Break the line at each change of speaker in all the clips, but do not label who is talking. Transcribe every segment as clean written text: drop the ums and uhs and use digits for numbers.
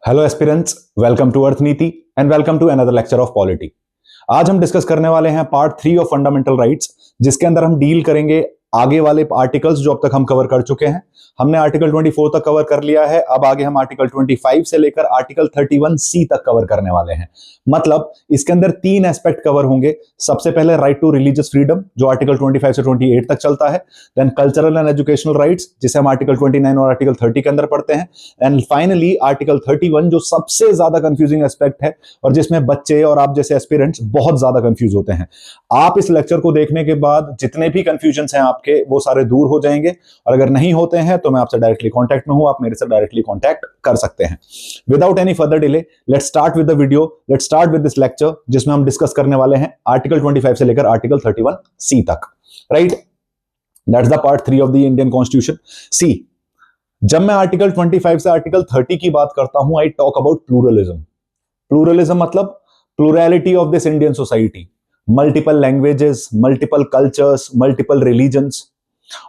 Hello aspirants, welcome to Arth Niti and welcome to another lecture of polity. आज हम discuss करने वाले हैं पार्ट 3 ऑफ फंडामेंटल राइट्स, जिसके अंदर हम डील करेंगे आगे वाले आर्टिकल्स जो अब तक हम कवर कर चुके हैं। हमने आर्टिकल 24 तक कवर कर लिया है, अब आगे हम आर्टिकल 25 से लेकर आर्टिकल 31C तक कवर करने वाले हैं। मतलब इसके अंदर 3 एस्पेक्ट कवर होंगे। सबसे पहले राइट टू रिलीजियस फ्रीडम, जो आर्टिकल 25 से 28 तक चलता है। Then cultural and educational rights, जिसे हम आर्टिकल 29 और आर्टिकल 30 के अंदर पढ़ते हैं। एंड फाइनली आर्टिकल 31, जो सबसे ज्यादा कंफ्यूजिंग एस्पेक्ट है और जिसमें बच्चे और आप जैसे एस्पिरेंट्स बहुत ज्यादा कंफ्यूज होते हैं। आप इस लेक्चर को देखने के बाद जितने भी कंफ्यूजन्स हैं आपके, वो सारे दूर हो जाएंगे। और अगर नहीं होते हैं तो मैं आपसे डायरेक्टली कांटेक्ट में हूं, आप मेरे से डायरेक्टली कांटेक्ट कर सकते हैं। Without any further delay, let's start with the video, let's start with this lecture, जिसमें हम डिस्कस करने वाले हैं आर्टिकल 25 से लेकर आर्टिकल 31C तक। Right, that's the part 3 of the Indian constitution. See, जब मैं आर्टिकल 25 से आर्टिकल 30 की बात करता हूं, I talk about pluralism. Pluralism मतलब plurality of this Indian society, multiple languages, multiple cultures, multiple religions.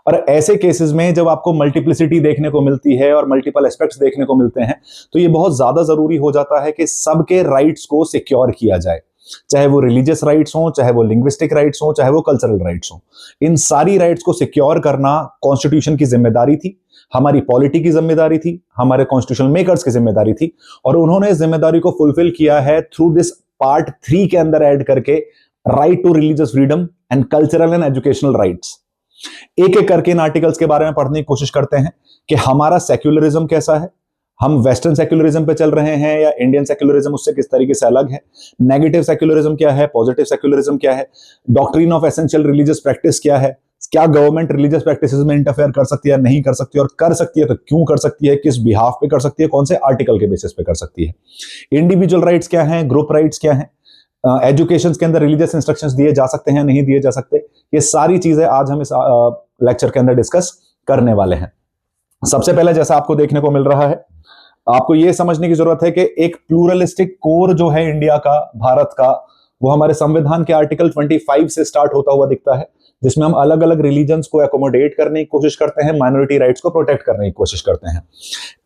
और ऐसे केसेस में जब आपको मल्टीप्लिसिटी देखने को मिलती है और मल्टीपल एस्पेक्ट्स देखने को मिलते हैं, तो ये बहुत ज्यादा जरूरी हो जाता है कि सबके राइट्स को सिक्योर किया जाए, चाहे वो रिलीजियस राइट्स हो, चाहे वो लिंग्विस्टिक राइट्स हो, चाहे वो कल्चरल राइट्स हो। इन सारी राइट्स को सिक्योर करना कॉन्स्टिट्यूशन की जिम्मेदारी थी, हमारी पॉलिटी की जिम्मेदारी थी, हमारे कॉन्स्टिट्यूशन मेकर्स की जिम्मेदारी थी। और उन्होंने इस जिम्मेदारी को फुलफिल किया है थ्रू दिस पार्ट 3 के अंदर ऐड करके right to religious freedom and cultural and educational rights. एक एक करके इन आर्टिकल्स के बारे में पढ़ने की कोशिश करते हैं कि हमारा सेक्युलरिज्म कैसा है, हम वेस्टर्न सेक्युलरिज्म पे चल रहे हैं या इंडियन सेक्युलरिज्म उससे किस तरीके से अलग है, नेगेटिव सेक्युलरिज्म क्या है, पॉजिटिव सेक्युलरिज्म क्या है, doctrine of essential religious practice क्या है, क्या गवर्नमेंट रिलीजियस प्रैक्टिसेस में इंटरफेयर कर सकती है, नहीं कर सकती, और कर सकती है तो क्यों कर सकती है, किस बिहाफ पे कर सकती है, कौन से आर्टिकल के बेसिस पे कर सकती है, इंडिविजुअल राइट्स क्या है, ग्रुप राइट्स क्या है, एजुकेशन के अंदर रिलीजियस इंस्ट्रक्शंस दिए जा सकते हैं, नहीं दिए जा सकते। ये सारी चीजें आज हम इस लेक्चर के अंदर डिस्कस करने वाले हैं। सबसे पहले जैसा आपको देखने को मिल रहा है, आपको यह समझने की जरूरत है कि एक प्लूरलिस्टिक कोर जो है इंडिया का, भारत का, वो हमारे संविधान के आर्टिकल 25 से स्टार्ट होता हुआ दिखता है, जिसमें हम अलग अलग रिलीजन्स को एकोमोडेट करने की कोशिश करते हैं, माइनॉरिटी राइट्स को प्रोटेक्ट करने की कोशिश करते हैं।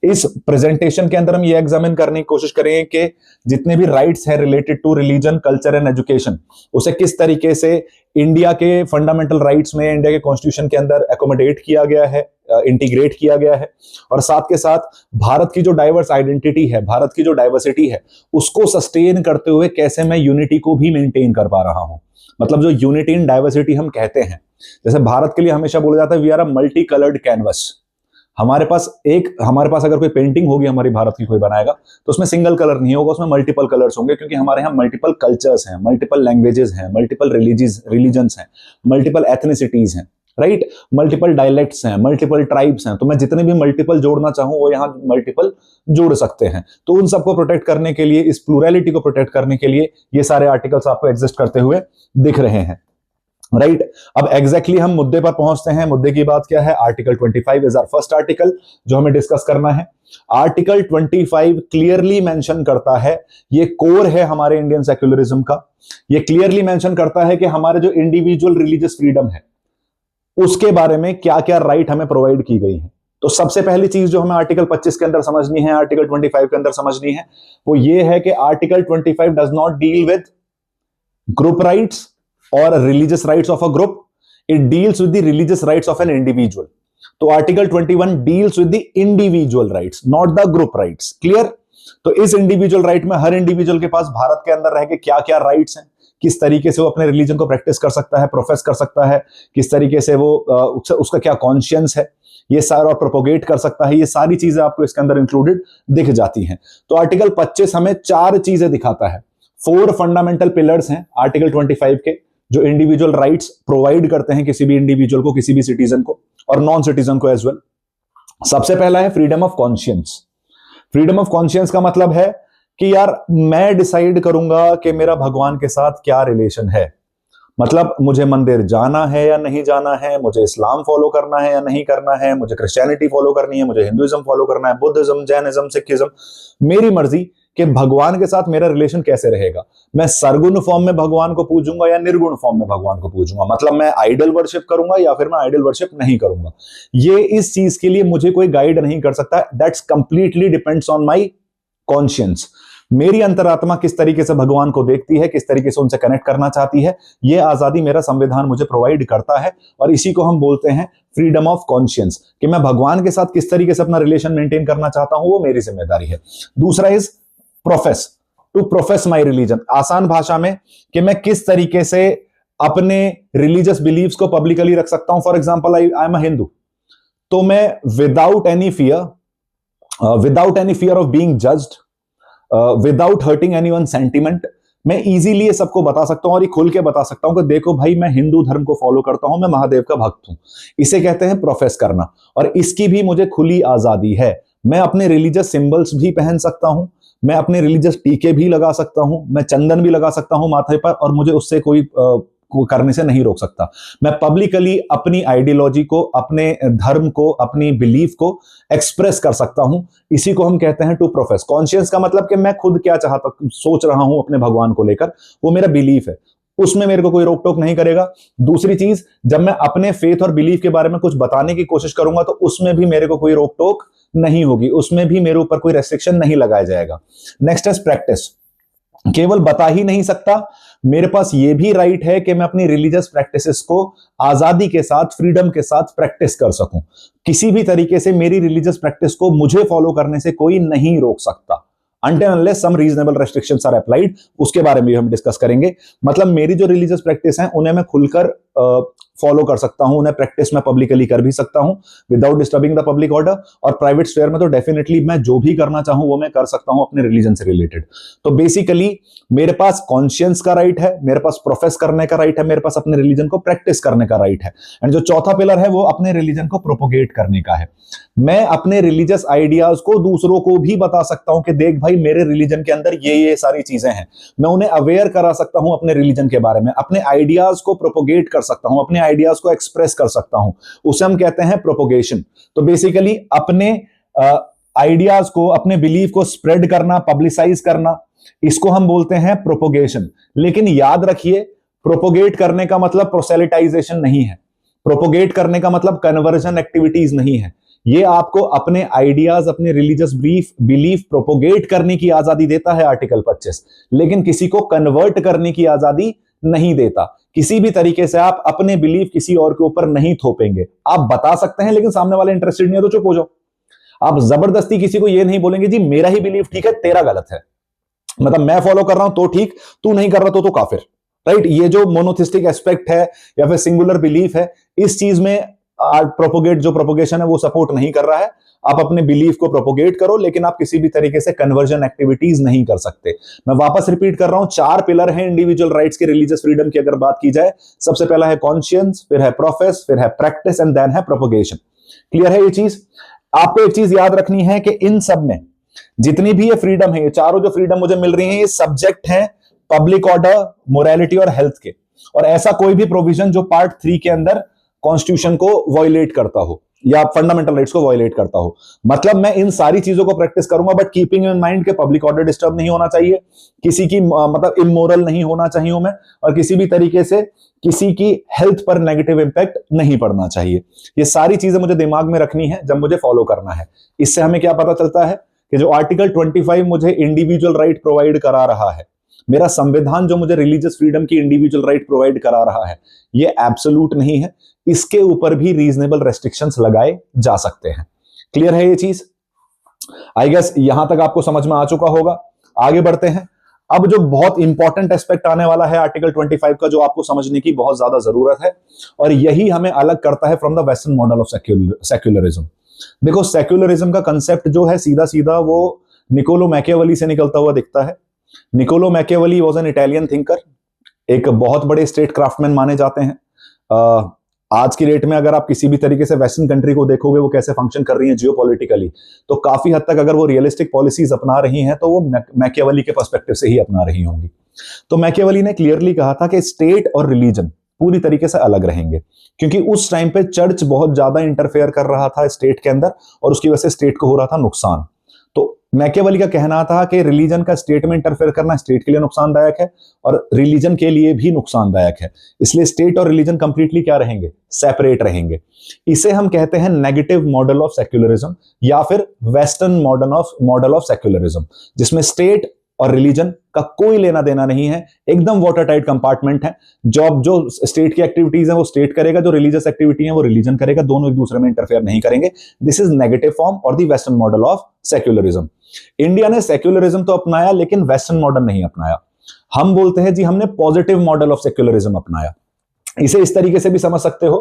इस प्रेजेंटेशन के अंदर हम ये एग्जामिन करने की कोशिश करेंगे कि जितने भी राइट्स हैं related to religion, culture and education, उसे किस तरीके से इंडिया के फंडामेंटल राइट्स में, इंडिया के कॉन्स्टिट्यूशन के अंदर एकोमोडेट किया गया है, इंटीग्रेट किया गया है। और साथ के साथ भारत की जो डाइवर्स आइडेंटिटी है, भारत की जो डाइवर्सिटी है, उसको सस्टेन करते हुए कैसे मैं यूनिटी को भी मेंटेन कर पा रहा हूं। मतलब जो यूनिटी इन डाइवर्सिटी हम कहते हैं, जैसे भारत के लिए हमेशा बोला जाता है we are a multi coloured canvas. हमारे पास अगर कोई पेंटिंग होगी हमारी भारत की, कोई बनाएगा, तो उसमें सिंगल कलर नहीं होगा, उसमें मल्टीपल कलर्स होंगे, क्योंकि हमारे यहाँ मल्टीपल कल्चर्स हैं, मल्टीपल लैंग्वेजेस हैं, मल्टीपल रिलीजन्स हैं, मल्टीपल एथनिसिटीज हैं, राइट, मल्टीपल डायलेक्ट्स हैं, मल्टीपल ट्राइब्स हैं। तो मैं जितने भी मल्टीपल जोड़ना चाहूं वो यहाँ मल्टीपल जोड़ सकते हैं। तो उन सबको प्रोटेक्ट करने के लिए, इस प्लूरैलिटी को प्रोटेक्ट करने के लिए ये सारे आर्टिकल्स आपको एग्जिस्ट करते हुए दिख रहे हैं, राइट। अब एग्जैक्टली हम मुद्दे पर पहुंचते हैं। मुद्दे की बात क्या है? Article 25 is our first article जो हमें डिस्कस करना है। आर्टिकल 25 क्लियरली मेंशन करता है, ये कोर है हमारे इंडियन सेक्युलरिज्म का, ये क्लियरली मेंशन करता है कि हमारे जो इंडिविजुअल रिलीजियस फ्रीडम है उसके बारे में क्या क्या राइट हमें प्रोवाइड की गई है। तो सबसे पहली चीज जो हमें आर्टिकल 25 के अंदर समझनी है, आर्टिकल 25 के अंदर समझनी है, वो ये है कि article 25 does not deal with group rights और religious rights of a group, it deals with the religious rights of an individual. तो article 21 deals with the individual rights, not the group rights. Clear? तो इस individual right में हर individual के पास भारत के अंदर रह के क्या क्या राइट्स हैं, किस तरीके से वो अपने रिलीजन को प्रैक्टिस कर सकता है, प्रोफेस कर सकता है, किस तरीके से वो उसका क्या कॉन्शियंस है, ये सारा प्रोपोगेट कर सकता है, ये सारी चीजें आपको इसके अंदर इंक्लूडेड दिख जाती हैं। तो आर्टिकल 25 हमें 4 चीजें दिखाता है। 4 फंडामेंटल पिलर्स हैं आर्टिकल 25 के, जो इंडिविजुअल राइट्स प्रोवाइड करते हैं किसी भी इंडिविजुअल को, किसी भी सिटीजन को और नॉन सिटीजन को एज वेल। सबसे पहला है freedom of conscience. Freedom of conscience का मतलब है कि यार मैं डिसाइड करूंगा कि मेरा भगवान के साथ क्या रिलेशन है। मतलब मुझे मंदिर जाना है या नहीं जाना है, मुझे इस्लाम फॉलो करना है या नहीं करना है, मुझे क्रिश्चियनिटी फॉलो करनी है, मुझे हिंदुइज्म फॉलो करना है, बुद्धिज्म, जैनिज्म, सिखिज्म, मेरी मर्जी कि भगवान के साथ मेरा रिलेशन कैसे रहेगा। मैं सरगुण फॉर्म में भगवान को पूजूंगा या निर्गुण फॉर्म में भगवान को पूजूंगा, मतलब मैं आइडल वर्शिप करूंगा या फिर मैं आइडल वर्शिप नहीं करूंगा। ये इस चीज के लिए मुझे कोई गाइड नहीं कर सकता। That's completely depends on my conscience, मेरी अंतरात्मा किस तरीके से भगवान को देखती है, किस तरीके से उनसे कनेक्ट करना चाहती है, यह आजादी मेरा संविधान मुझे प्रोवाइड करता है। और इसी को हम बोलते हैं फ्रीडम ऑफ कॉन्शियंस, कि मैं भगवान के साथ किस तरीके से अपना रिलेशन मेंटेन करना चाहता हूं, वो मेरी जिम्मेदारी है। दूसरा is profess, to profess my religion, आसान भाषा में कि मैं किस तरीके से अपने रिलीजियस बिलीव्स को पब्लिकली रख सकता हूं। For example, I am a Hindu, तो मैं without any fear of being judged, without hurting anyone sentiment, मैं इजीली ये सबको बता सकता हूं और ये खुल के बता सकता हूं कि देखो भाई, मैं हिंदू धर्म को फॉलो करता हूं, मैं महादेव का भक्त हूं। इसे कहते हैं प्रोफेस करना, और इसकी भी मुझे खुली आजादी है। मैं अपने रिलीजियस सिंबल्स भी पहन सकता हूं, मैं अपने रिलीजियस टीके भी लगा सकता हूं, मैं चंदन भी लगा सकता हूं माथे पर, और मुझे उससे कोई करने से नहीं रोक सकता। मैं पब्लिकली अपनी आइडियोलॉजी को, अपने धर्म को, अपनी बिलीफ को एक्सप्रेस कर सकता हूं। इसी को हम कहते हैं टू प्रोफेस। कॉन्शियस का मतलब कि मैं खुद क्या चाहता, सोच रहा हूं अपने भगवान को लेकर, वो मेरा बिलीफ है, उसमें मेरे को कोई रोक टोक नहीं करेगा। दूसरी चीज, जब मैं अपने फेथ और बिलीफ के बारे में कुछ बताने की कोशिश करूंगा तो उसमें भी मेरे को कोई रोक टोक नहीं होगी, उसमें भी मेरे ऊपर कोई रेस्ट्रिक्शन नहीं लगाया जाएगा। नेक्स्ट है प्रैक्टिस, केवल बता ही नहीं सकता, मेरे पास यह भी राइट है कि मैं अपनी रिलीजियस प्रैक्टिसेस को आजादी के साथ, फ्रीडम के साथ प्रैक्टिस कर सकूं। किसी भी तरीके से मेरी रिलीजियस प्रैक्टिस को मुझे फॉलो करने से कोई नहीं रोक सकता, until unless some reasonable restrictions are applied। उसके बारे में भी हम डिस्कस करेंगे। मतलब मेरी जो रिलीजियस प्रैक्टिस है उन्हें मैं खुलकर फॉलो कर सकता हूं, उन्हें प्रैक्टिस में पब्लिकली कर भी सकता हूं without disturbing the public order. और प्राइवेट स्फीयर में तो डेफिनेटली मैं जो भी करना चाहूं वो मैं कर सकता हूं अपने रिलीजन से रिलेटेड। तो बेसिकली मेरे पास कॉन्शियंस का राइट है, मेरे पास प्रोफेस करने का राइट है, मेरे पास अपने रिलीजन को प्रैक्टिस करने का राइट है। एंड जो चौथा पिलर है वो अपने रिलीजन को प्रोपोगेट करने का है। मैं अपने रिलीजियस आइडियाज को दूसरों को भी बता सकता हूं कि देख भाई, मेरे रिलीजन के अंदर ये सारी चीजें हैं। मैं उन्हें अवेयर करा सकता हूं अपने रिलीजन के बारे में, अपने आइडियाज को प्रोपोगेट कर सकता हूं, अपने आइडियाज को एक्सप्रेस कर सकता हूं। उसे हम कहते हैं प्रोपोगेशन। तो बेसिकली अपने आइडियाज को, अपने बिलीफ को स्प्रेड करना, पब्लिसाइज करना, इसको हम बोलते हैं प्रोपोगेशन। लेकिन याद रखिए, प्रोपोगेट करने का मतलब प्रोसेलिटाइजेशन नहीं है, प्रोपोगेट करने का मतलब कन्वर्जन एक्टिविटीज नहीं है। ये आपको अपने आइडियाज, अपने रिलीजियस बिलीफ प्रोपोगेट करने की आजादी देता है आर्टिकल 25, लेकिन किसी को कन्वर्ट करने की आजादी नहीं देता। किसी भी तरीके से आप अपने बिलीफ किसी और के ऊपर नहीं थोपेंगे। आप बता सकते हैं, लेकिन सामने वाला इंटरेस्टेड नहीं है तो चुप हो जाओ। आप जबरदस्ती किसी को यह नहीं बोलेंगे जी मेरा ही बिलीफ ठीक है, तेरा गलत है। मतलब मैं फॉलो कर रहा हूं तो ठीक, तू नहीं कर रहा तो काफिर, राइट। ये जो मोनोथिस्टिक एस्पेक्ट है या फिर सिंगुलर बिलीफ है, इस चीज में प्रोपोगेशन है वो सपोर्ट नहीं कर रहा है। आप अपने बिलीफ को प्रोपोगेट करो, लेकिन आप किसी भी तरीके से कन्वर्जन एक्टिविटीज नहीं कर सकते। मैं वापस रिपीट कर रहा हूं, 4 पिलर हैं इंडिविजुअल राइट्स के, रिलीजियस फ्रीडम की अगर बात की जाए। सबसे पहला है कॉन्शियंस, फिर है प्रोफेस, फिर है प्रैक्टिस एंड देन है प्रोपोगेशन। क्लियर है ये चीज? आपको एक चीज याद रखनी है कि इन सब में जितनी भी ये फ्रीडम है, ये चारों जो फ्रीडम मुझे मिल रही है, ये सब्जेक्ट है पब्लिक ऑर्डर, मोरालिटी और हेल्थ के। और ऐसा कोई भी प्रोविजन जो पार्ट 3 के अंदर कॉन्स्टिट्यूशन को वायलेट करता हो या फंडामेंटल राइट्स को वायलेट करता हो। मतलब मैं इन सारी चीजों को प्रैक्टिस करूंगा, बट कीपिंग इन माइंड के पब्लिक ऑर्डर डिस्टर्ब नहीं होना चाहिए, किसी की मतलब इमोरल नहीं होना चाहिए मैं, और किसी भी तरीके से किसी की हेल्थ पर नेगेटिव इंपैक्ट नहीं पड़ना चाहिए। ये सारी चीजें मुझे दिमाग में रखनी है जब मुझे फॉलो करना है। इससे हमें क्या पता चलता है कि जो आर्टिकल 25 मुझे इंडिविजुअल राइट प्रोवाइड करा रहा है, मेरा संविधान जो मुझे रिलीजियस फ्रीडम की इंडिविजुअल राइट प्रोवाइड करा रहा है, ये एब्सोल्यूट नहीं है। इसके ऊपर भी रीजनेबल रेस्ट्रिक्शंस लगाए जा सकते हैं। क्लियर है ये चीज? आई गेस यहां तक आपको समझ में आ चुका होगा। आगे बढ़ते हैं। अब जो बहुत इंपॉर्टेंट एस्पेक्ट आने वाला है आर्टिकल 25 का, जो आपको समझने की बहुत ज्यादा जरूरत है, और यही हमें अलग करता है from the western model of secularism. देखो, सेक्युलरिज्म का कंसेप्ट जो है सीधा सीधा वो निकोलो मैकियावेली से निकलता हुआ दिखता है। Niccolo Machiavelli was an Italian thinker, एक बहुत बड़े स्टेट क्राफ्टमैन माने जाते हैं। आज की डेट में अगर आप किसी भी तरीके से वेस्टर्न कंट्री को देखोगे वो कैसे फंक्शन कर रही है जियोपॉलिटिकली, तो काफी हद तक अगर वो रियलिस्टिक पॉलिसीज अपना रही हैं तो वो मैकियावेली के पर्सपेक्टिव से ही अपना रही होंगी। तो मैकियावेली ने क्लियरली कहा था कि स्टेट और रिलीजन पूरी तरीके से अलग रहेंगे, क्योंकि उस टाइम पे चर्च बहुत ज्यादा इंटरफेयर कर रहा था स्टेट के अंदर, और उसकी वजह से स्टेट को हो रहा था नुकसान। तो मैकियावेली का कहना था कि रिलीजन का स्टेट में इंटरफेयर करना स्टेट के लिए नुकसानदायक है और रिलीजन के लिए भी नुकसानदायक है, इसलिए स्टेट और रिलीजन कंप्लीटली क्या रहेंगे, सेपरेट रहेंगे। इसे हम कहते हैं नेगेटिव मॉडल ऑफ सेक्युलरिज्म या फिर वेस्टर्न मॉडल ऑफ सेक्युलरिज्म, जिसमें स्टेट और रिलीजन का कोई लेना देना नहीं है, एकदम वाटर टाइट कंपार्टमेंट है। जो स्टेट की एक्टिविटीज है वो स्टेट करेगा, जो रिलीजियस एक्टिविटी है वो रिलीजन करेगा, दोनों एक दूसरे में इंटरफेयर नहीं करेंगे। दिस इज नेगेटिव फॉर्म और the western model of secularism. India ने सेक्युलरिज्म तो अपनाया लेकिन वेस्टर्न मॉडल नहीं अपनाया। हम बोलते हैं जी हमने पॉजिटिव मॉडल ऑफ सेक्युलरिज्म अपनाया। इसे इस तरीके से भी समझ सकते हो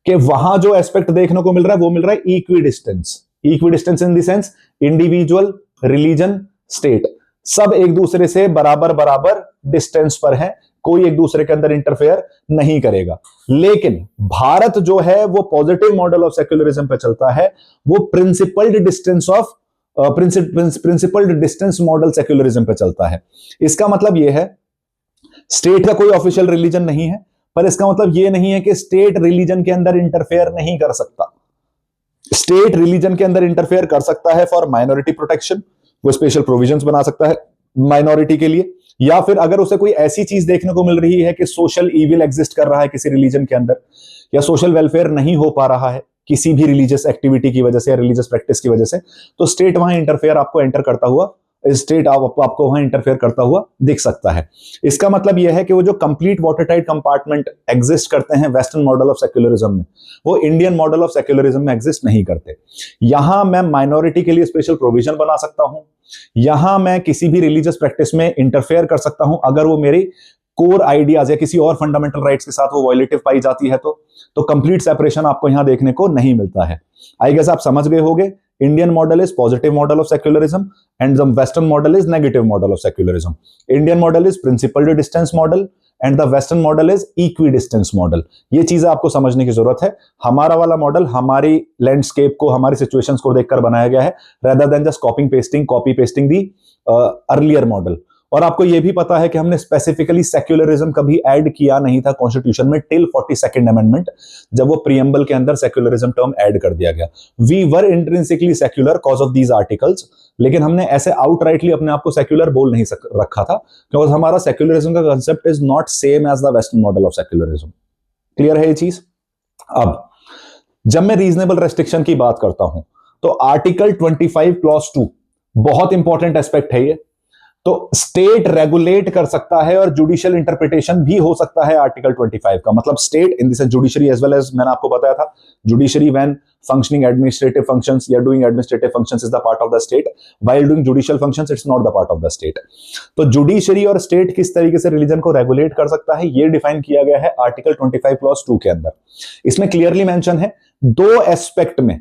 कि वहां जो एस्पेक्ट देखने को मिल रहा है वो मिल रहा है equidistance in the sense individual, religion, state सब एक दूसरे से बराबर बराबर डिस्टेंस पर है, कोई एक दूसरे के अंदर इंटरफेयर नहीं करेगा। लेकिन भारत जो है वो पॉजिटिव मॉडल ऑफ सेक्युलरिज्म पे चलता है, वो प्रिंसिपल्ड डिस्टेंस मॉडल सेक्युलरिज्म पे चलता है। इसका मतलब यह है स्टेट का कोई ऑफिशियल रिलीजन नहीं है, पर इसका मतलब यह नहीं है कि स्टेट रिलीजन के अंदर इंटरफेयर नहीं कर सकता। स्टेट रिलीजन के अंदर इंटरफेयर कर सकता है फॉर माइनॉरिटी प्रोटेक्शन, वो स्पेशल प्रोविजंस बना सकता है माइनॉरिटी के लिए, या फिर अगर उसे कोई ऐसी चीज देखने को मिल रही है कि सोशल इविल एग्जिस्ट कर रहा है किसी रिलीजन के अंदर, या सोशल वेलफेयर नहीं हो पा रहा है किसी भी रिलीजियस एक्टिविटी की वजह से या रिलीजियस प्रैक्टिस की वजह से, तो स्टेट वहां इंटरफेयर आपको एंटर करता हुआ, स्टेट आपको वहां इंटरफेयर करता हुआ दिख सकता है। इसका मतलब यह है कि वो जो कंप्लीट वाटरटाइट कंपार्टमेंट एग्जिस्ट करते हैं वेस्टर्न मॉडल ऑफ सेक्युलरिज्म में, वो इंडियन मॉडल ऑफ सेक्युलरिज्म में एग्जिस्ट नहीं करते। यहां मैं माइनॉरिटी के लिए स्पेशल प्रोविजन बना सकता हूं, यहां मैं किसी भी रिलीजियस प्रैक्टिस में इंटरफेयर कर सकता हूं अगर वो मेरी कोर आइडियाज या किसी और फंडामेंटल राइट्स के साथ वो वायलेटिव पाई जाती है, तो कंप्लीट सेपरेशन आपको यहां देखने को नहीं मिलता है। आई गेस आप समझ गए होंगे, Indian model is positive model of secularism and the western model is negative model of secularism. Indian model is principled distance model and the western model is equidistance model. ये चीजें आपको समझने की जरूरत है। हमारा वाला मॉडल हमारी लैंडस्केप को, हमारी सिचुएशंस को देखकर बनाया गया है, rather than just copy pasting the earlier model. और आपको यह भी पता है कि हमने स्पेसिफिकली सेक्युलरिज्म कभी ऐड किया नहीं था कॉन्स्टिट्यूशन में टिल 42nd अमेंडमेंट, जब वो प्रीएम्बल के अंदर सेक्युलरिज्म टर्म ऐड कर दिया गया। We were intrinsically secular cause of these articles, लेकिन हमने ऐसे आउटराइटली अपने आप को सेक्युलर बोल नहीं रखा था, क्योंकि हमारा सेक्युलरिज्म का concept is not same as the western model of secularism. Clear है ये चीज? अब जब मैं रीजनेबल रेस्ट्रिक्शन की बात करता हूं तो आर्टिकल 25 क्लॉज 2 बहुत इंपॉर्टेंट एस्पेक्ट है ये। तो स्टेट रेगुलेट कर सकता है और जुडिशियल इंटरप्रिटेशन भी हो सकता है आर्टिकल 25 का। मतलब state in this judiciary as well as, मैंने आपको बताया था, judiciary when functioning administrative functions या doing administrative functions is the part of the state, while doing judicial functions it's not the part of the state. तो judiciary और state किस तरीके से रिलीजन को रेगुलेट कर सकता है ये डिफाइन किया गया है आर्टिकल 25 क्लॉज 2 के अंदर। इसमें क्लियरली मेंशन है दो एस्पेक्ट में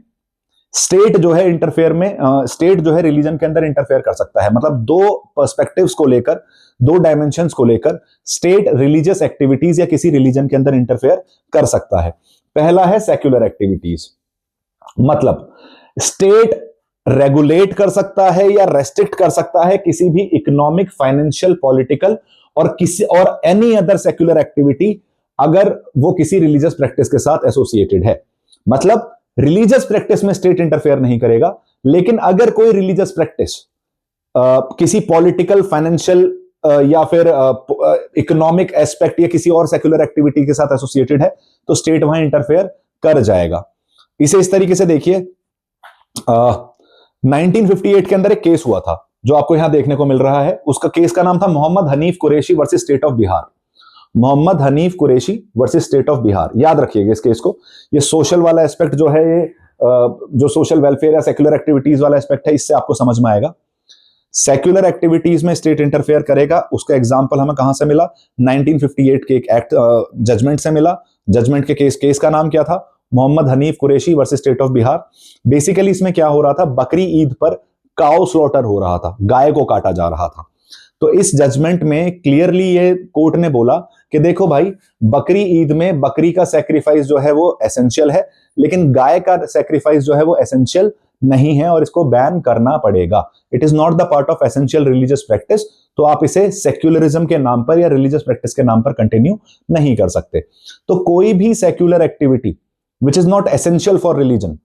स्टेट जो है इंटरफेयर में, स्टेट जो है रिलीजन के अंदर इंटरफेयर कर सकता है। मतलब दो पर्सपेक्टिव्स को लेकर, दो डायमेंशंस को लेकर स्टेट रिलीजियस एक्टिविटीज या किसी रिलीजन के अंदर इंटरफेयर कर सकता है। पहला है सेक्युलर एक्टिविटीज, मतलब स्टेट रेगुलेट कर सकता है या रेस्ट्रिक्ट कर सकता है किसी भी इकोनॉमिक, फाइनेंशियल, पॉलिटिकल और किसी और एनी अदर सेक्युलर एक्टिविटी अगर वो किसी रिलीजियस प्रैक्टिस के साथ एसोसिएटेड है। मतलब रिलीजियस प्रैक्टिस में स्टेट इंटरफेयर नहीं करेगा, लेकिन अगर कोई रिलीजियस प्रैक्टिस किसी पॉलिटिकल, फाइनेंशियल या फिर इकोनॉमिक एस्पेक्ट या किसी और सेक्युलर एक्टिविटी के साथ एसोसिएटेड है तो स्टेट वहां इंटरफेयर कर जाएगा। इसे इस तरीके से देखिए, 1958 के अंदर एक केस हुआ था जो आपको यहां देखने को मिल रहा है। उसका केस का नाम था Mohammad Hanif Qureshi versus state of Bihar. Mohammad Hanif Qureshi versus state of Bihar, याद रखिएगा इस केस को। ये सोशल वाला एस्पेक्ट जो है, ये जो सोशल वेलफेयर या सेक्युलर एक्टिविटीज वाला एस्पेक्ट है, इससे आपको समझ में आएगा। सेक्युलर एक्टिविटीज में स्टेट इंटरफेयर करेगा, उसका एग्जांपल हमें कहां से मिला? 1958 के एक एक्ट जजमेंट से मिला। जजमेंट के केस का नाम क्या था? Mohammad Hanif Qureshi versus state of Bihar. Basically इसमें क्या हो रहा था? बकरी ईद पर काउ स्लॉटर हो रहा था, गाय को काटा जा रहा था। तो इस जजमेंट में क्लियरली ये कोर्ट ने बोला कि देखो भाई, बकरी ईद में बकरी का सैक्रिफाइस जो है वो एसेंशियल है, लेकिन गाय का सैक्रिफाइस जो है वो एसेंशियल नहीं है और इसको बैन करना पड़ेगा। It is not the part of essential religious practice. तो आप इसे सेक्युलरिज्म के नाम पर या रिलीजियस प्रैक्टिस के नाम पर कंटिन्यू नहीं कर सकते। तो कोई भी secular activity which is not essential for religion,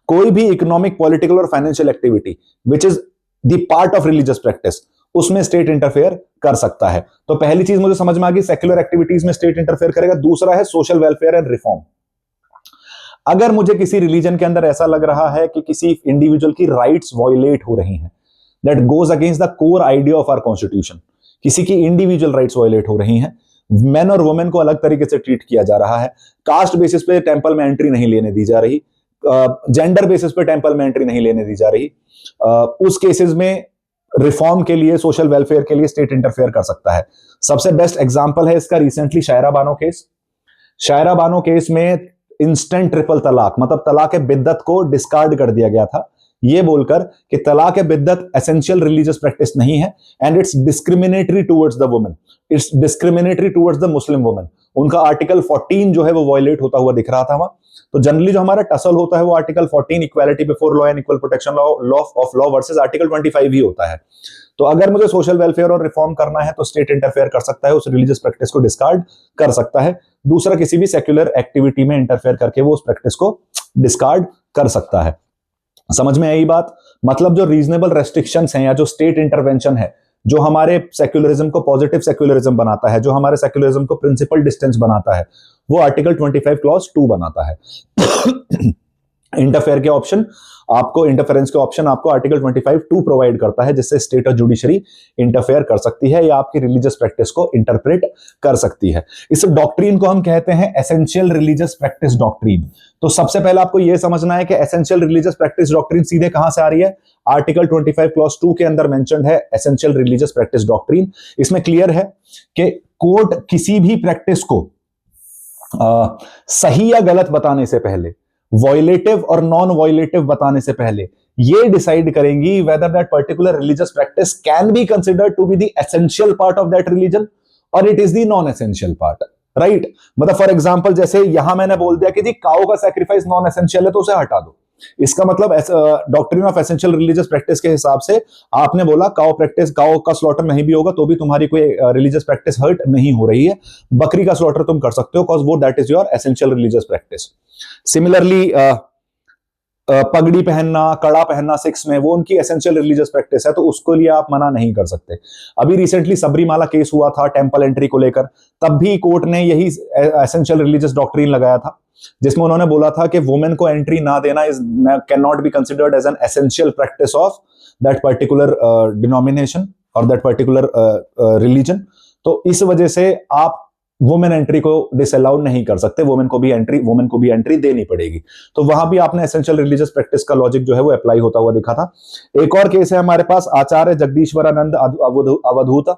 कोई भी इकोनॉमिक, पॉलिटिकल और financial activity which is the part of religious practice, उसमें स्टेट इंटरफेयर कर सकता है। तो पहली चीज मुझे समझ में आ गई, सेक्युलर एक्टिविटीज में स्टेट इंटरफेयर करेगा। दूसरा है सोशल वेलफेयर एंड रिफॉर्म। अगर मुझे किसी रिलीजन के अंदर ऐसा लग रहा है कि किसी इंडिविजुअल की राइट्स वायलेट हो रही हैं, that goes against the core idea of our constitution, किसी की इंडिविजुअल राइट्स वायलेट हो रही हैं, मेन और वुमेन को अलग तरीके से ट्रीट किया जा रहा है, कास्ट बेसिस पे टेंपल में एंट्री नहीं लेने दी जा रही, जेंडर बेसिस पे टेंपल में एंट्री नहीं लेने दी जा रही, उस केसेस में रिफॉर्म के लिए, सोशल वेलफेयर के लिए स्टेट इंटरफेयर कर सकता है। सबसे बेस्ट एग्जांपल है इसका recently Shayara Bano case. Shayara Bano case में इंस्टेंट ट्रिपल तलाक, मतलब तलाक बिद्दत को डिस्कार्ड कर दिया गया था, ये बोलकर कि तलाक बिद्दत एसेंशियल रिलीजियस प्रैक्टिस नहीं है and it's discriminatory towards the women, it's discriminatory towards the Muslim women. उनका आर्टिकल 14 जो है वो वायलेट होता हुआ दिख रहा था वहां। तो जनरली जो हमारा टसल होता है वो article 14 equality before law and equal protection law of law versus article 25 ही होता है। तो अगर मुझे सोशल वेलफेयर और रिफॉर्म करना है तो स्टेट इंटरफेयर कर सकता है, उस रिलीजियस प्रैक्टिस को डिस्कार्ड कर सकता है। दूसरा, किसी भी सेक्युलर एक्टिविटी में इंटरफेयर करके वो उस प्रैक्टिस को डिस्कार्ड कर सकता है। समझ में आई बात? मतलब जो रीजनेबल रेस्ट्रिक्शंस हैं या जो स्टेट इंटरवेंशन है, जो हमारे सेक्युलरिज्म को पॉजिटिव सेक्युलरिज्म बनाता है, जो हमारे सेक्युलरिज्म को प्रिंसिपल डिस्टेंस बनाता है, वो आर्टिकल 25 क्लॉज 2 बनाता है। इंटरफेयर के ऑप्शन आपको, इंटरफेरेंस के ऑप्शन आपको आर्टिकल 25(2) प्रोवाइड करता है, जिससे स्टेट और जुडिशरी इंटरफेयर कर सकती है या आपकी रिलीजियस प्रैक्टिस को इंटरप्रेट कर सकती है। इस डॉक्ट्रीन को हम कहते हैं एसेंशियल रिलीजियस प्रैक्टिस डॉक्ट्रीन। तो सबसे पहले आपको यह समझना है कि एसेंशियल रिलीजियस प्रैक्टिस डॉक्ट्रीन सीधे कहां से आ रही है? आर्टिकल 25 क्लॉज 2 के अंदर मेंशन्ड है एसेंशियल रिलीजियस प्रैक्टिस डॉक्ट्रीन। इसमें क्लियर है कि कोर्ट किसी भी प्रैक्टिस को सही या गलत बताने से पहले, वॉयलेटिव और नॉन वॉयलेटिव बताने से पहले, ये डिसाइड करेंगी whether that particular religious practice can be considered to be the essential part of that religion और it is the non essential part. Right? मतलब फॉर एग्जांपल, जैसे यहां मैंने बोल दिया कि जी काऊ का सैक्रिफाइस नॉन एसेंशियल है तो उसे हटा दो। इसका मतलब doctrine of essential religious practice के हिसाब से आपने बोला काऊ प्रैक्टिस, काऊ का स्लॉटर नहीं भी होगा तो भी तुम्हारी कोई रिलीजियस प्रैक्टिस हर्ट नहीं हो रही है। बकरी का स्लॉटर तुम कर सकते हो बिकॉज़ वो that is your essential religious practice. Similarly पगड़ी पहनना, कड़ा पहनना सिक्स में, वो उनकी एसेंशियल रिलीजियस प्रैक्टिस है तो उसको लिए आप मना नहीं कर सकते। अभी रिसेंटली सबरीमाला केस हुआ था टेंपल एंट्री को लेकर, तब भी कोर्ट ने यही एसेंशियल रिलीजियस डॉक्ट्रीन लगाया था, जिसमें उन्होंने बोला था कि वुमेन को एंट्री ना देना is can not be considered as an essential practice of that particular denomination और दैट पर्टिकुलर रिलीजन। तो इस वजह से आप वुमेन एंट्री को डिसअलाउ नहीं कर सकते, वुमेन को भी एंट्री देनी पड़ेगी। तो वहां भी आपने एसेंशियल रिलीजियस प्रैक्टिस का लॉजिक जो है वो अप्लाई होता हुआ दिखा था। एक और केस है हमारे पास, आचार्य जगदीश्वरानंद अवधूत।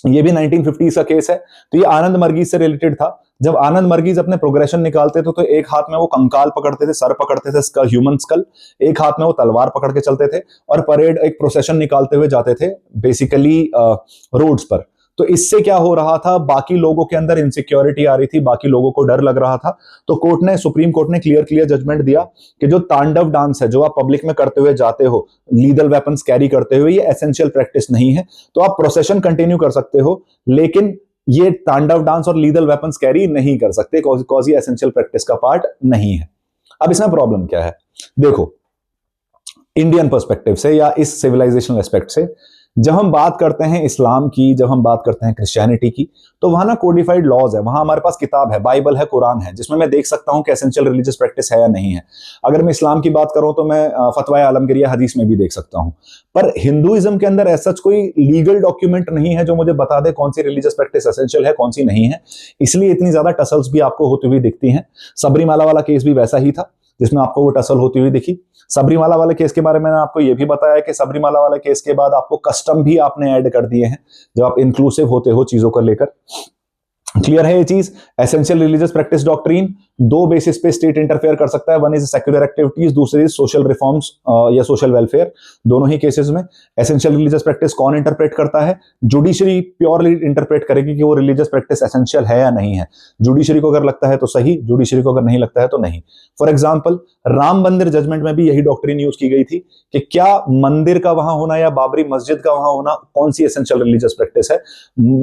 ये भी 1950s का केस है। तो ये आनंद मर्गीज से रिलेटेड था। जब आनंद मर्गीज अपने प्रोग्रेशन निकालते थे तो एक हाथ में वो कंकाल पकड़ते थे, सर पकड़ते थे, स्कल, ह्यूमन स्कल, एक हाथ में वो तलवार पकड़ के चलते थे और परेड, एक प्रोसेशन निकालते हुए जाते थे बेसिकली रोड्स पर। तो इससे क्या हो रहा था, बाकी लोगों के अंदर इनसिक्योरिटी आ रही थी, बाकी लोगों को डर लग रहा था। तो सुप्रीम कोर्ट ने क्लियर जजमेंट दिया कि जो तांडव डांस है, जो आप पब्लिक में करते हुए जाते हो, लीगल वेपन्स कैरी करते हुए, ये एसेंशियल प्रैक्टिस नहीं है। तो आप प्रोसेशन कंटिन्यू कर सकते हो लेकिन ये तांडव डांस और लीगल वेपन्स कैरी नहीं कर सकते, कॉज ये एसेंशियल प्रैक्टिस का पार्ट नहीं है। अब इसमें प्रॉब्लम क्या है? देखो, इंडियन पर्सपेक्टिव से या इस सिविलाइजेशनल एस्पेक्ट से, जब हम बात करते हैं इस्लाम की, जब हम बात करते हैं क्रिश्चियनिटी की, तो वहां ना कोडिफाइड लॉज है, वहां हमारे पास किताब है, बाइबल है, कुरान है, जिसमें मैं देख सकता हूं कि एसेंशियल रिलीजियस प्रैक्टिस है या नहीं है। अगर मैं इस्लाम की बात करूं तो मैं फतवा आलमगिरिया हदीस में भी देख सकता हूं। पर हिंदुइज्म के अंदर ऐसा कोई लीगल डॉक्यूमेंट नहीं है जो मुझे बता दे कौन सी रिलीजियस प्रैक्टिस एसेंशियल है, कौन सी नहीं है। इसलिए इतनी ज्यादा टसल्स भी आपको होती हुई दिखती हैं। सबरीमाला वाला केस भी वैसा ही था जिसमें आपको वो टसल होती हुई दिखी। सबरीमाला वाले केस के बारे में मैंने आपको ये भी बताया कि सबरीमाला वाले केस के बाद आपको कस्टम भी आपने ऐड कर दिए हैं, जब आप इंक्लूसिव होते हो चीजों को लेकर। क्लियर है ये चीज? एसेंशियल रिलीजियस प्रैक्टिस डॉक्ट्रीन दो बेसिस पे स्टेट इंटरफेयर कर सकता है, वन इज सेक्युलर एक्टिविटीज, दूसरी इज सोशल रिफॉर्म्स या सोशल वेलफेयर। दोनों ही केसेस में एसेंशियल रिलीजियस प्रैक्टिस कौन इंटरप्रेट करता है? जुडिशरी प्योरली इंटरप्रेट करेगी कि वो रिलीजियस प्रैक्टिस एसेंशियल है या नहीं है। जुडिशरी को अगर लगता है तो सही, जुडिशरी को अगर नहीं लगता है तो नहीं। फॉर एग्जाम्पल, राम मंदिर जजमेंट में भी यही डॉक्ट्रीन यूज की गई थी कि क्या मंदिर का वहां होना या बाबरी मस्जिद का वहां होना कौन सी एसेंशियल रिलीजियस प्रैक्टिस है।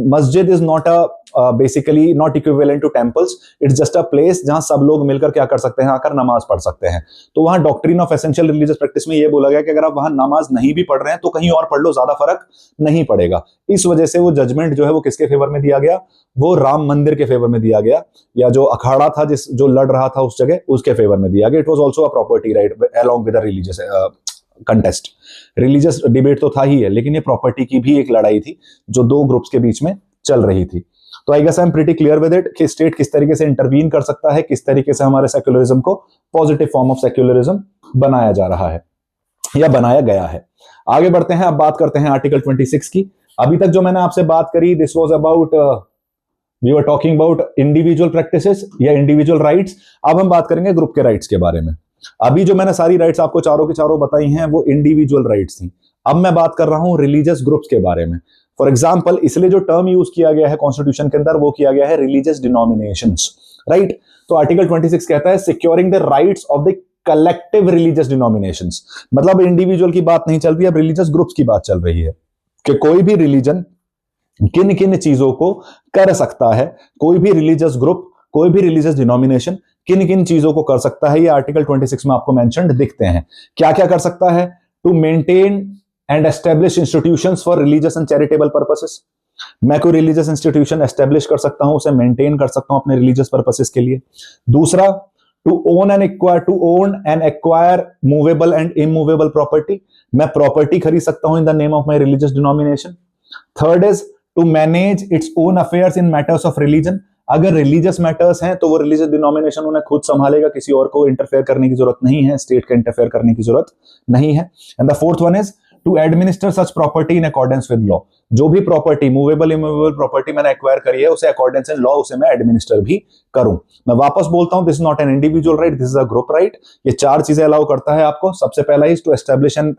मस्जिद is not a basically not equivalent to temples, it's just a place जहां जहां सब लोग मिलकर क्या कर सकते हैं, आकर नमाज पढ़ सकते हैं। तो वहां doctrine of essential religious practice में यह बोला गया कि अगर आप वहां नमाज नहीं भी पढ़ रहे हैं तो कहीं और पढ़ लो, ज्यादा फर्क नहीं पड़ेगा। इस वजह से वो जजमेंट जो है वो किसके फेवर में दिया गया, वो राम मंदिर के फेवर में दिया गया, या जो अखाड़ा था जो लड़ रहा था उस जगह, उसके फेवर में दिया गया। It was also a property right along with religious contest. Religious debate तो था ही है, लेकिन ये प्रॉपर्टी की भी एक लड़ाई थी जो दो ग्रुप्स के बीच में चल रही थी। तो I guess I am pretty clear with it कि स्टेट किस तरीके से इंटरवीन कर सकता है, किस तरीके से हमारे सेक्युलरिज्म को पॉजिटिव फॉर्म ऑफ सेक्युलरिज्म बनाया जा रहा है या बनाया गया है। आगे बढ़ते हैं, अब बात करते हैं आर्टिकल 26 की। अभी तक जो मैंने आपसे बात करी, this was about we were talking about individual practices या इंडिविजुअल राइट्स। अब हम बात करेंगे ग्रुप के राइट्स के बारे में। अभी जो मैंने सारी राइट्स आपको चारों की चारों बताई हैं वो इंडिविजुअल राइट्स थी। अब मैं बात कर रहा हूं रिलीजियस ग्रुप्स के बारे में। फॉर एग्जाम्पल, इसलिए जो टर्म यूज किया गया है कॉन्स्टिट्यूशन के अंदर वो किया गया है रिलीजियस डिनोमिनेशंस, राइट। तो आर्टिकल 26 कहता है securing the rights of the collective religious denominations. मतलब इंडिविजुअल की बात नहीं चल रही है, अब रिलीजियस ग्रुप्स की बात चल रही है कि कोई भी रिलीजन किन किन चीजों को कर सकता है, कोई भी रिलीजियस ग्रुप, कोई भी रिलीजियस डिनोमिनेशन किन किन चीजों को कर सकता है। ये आर्टिकल 26 में आपको मेंशन्ड दिखते हैं। क्या क्या कर सकता है, to maintain and establish institutions for religious and charitable purposes. मैं कोई रिलीजियस इंस्टीट्यूशन एस्टेब्लिश कर सकता हूं, उसे मेंटेन कर सकता हूं अपने रिलीजियस पर्पसेस के लिए। दूसरा, to own and acquire movable and immovable property. मैं प्रॉपर्टी खरीद सकता हूं in the name of my religious denomination. Third is to manage its own affairs in matters of religion. अगर रिलीजियस मैटर्स हैं तो वो रिलीजियस डिनोमिनेशन उन्हें खुद संभालेगा, किसी और को इंटरफेयर करने की जरूरत नहीं है, स्टेट का इंटरफेयर करने की जरूरत नहीं है। And the fourth one is to administer such property in accordance with law. जो भी प्रॉपर्टी, मूवेबल इमूवेबल प्रॉपर्टी मैंने एक्वायर करी है, उसे अकॉर्डेंस इन लॉ उसे मैं एडमिनिस्टर भी करूं। मैं वापस बोलता हूं, this is not an individual right, this is a group right. ये चार चीजें अलाउ करता है आपको। सबसे पहला is to establish and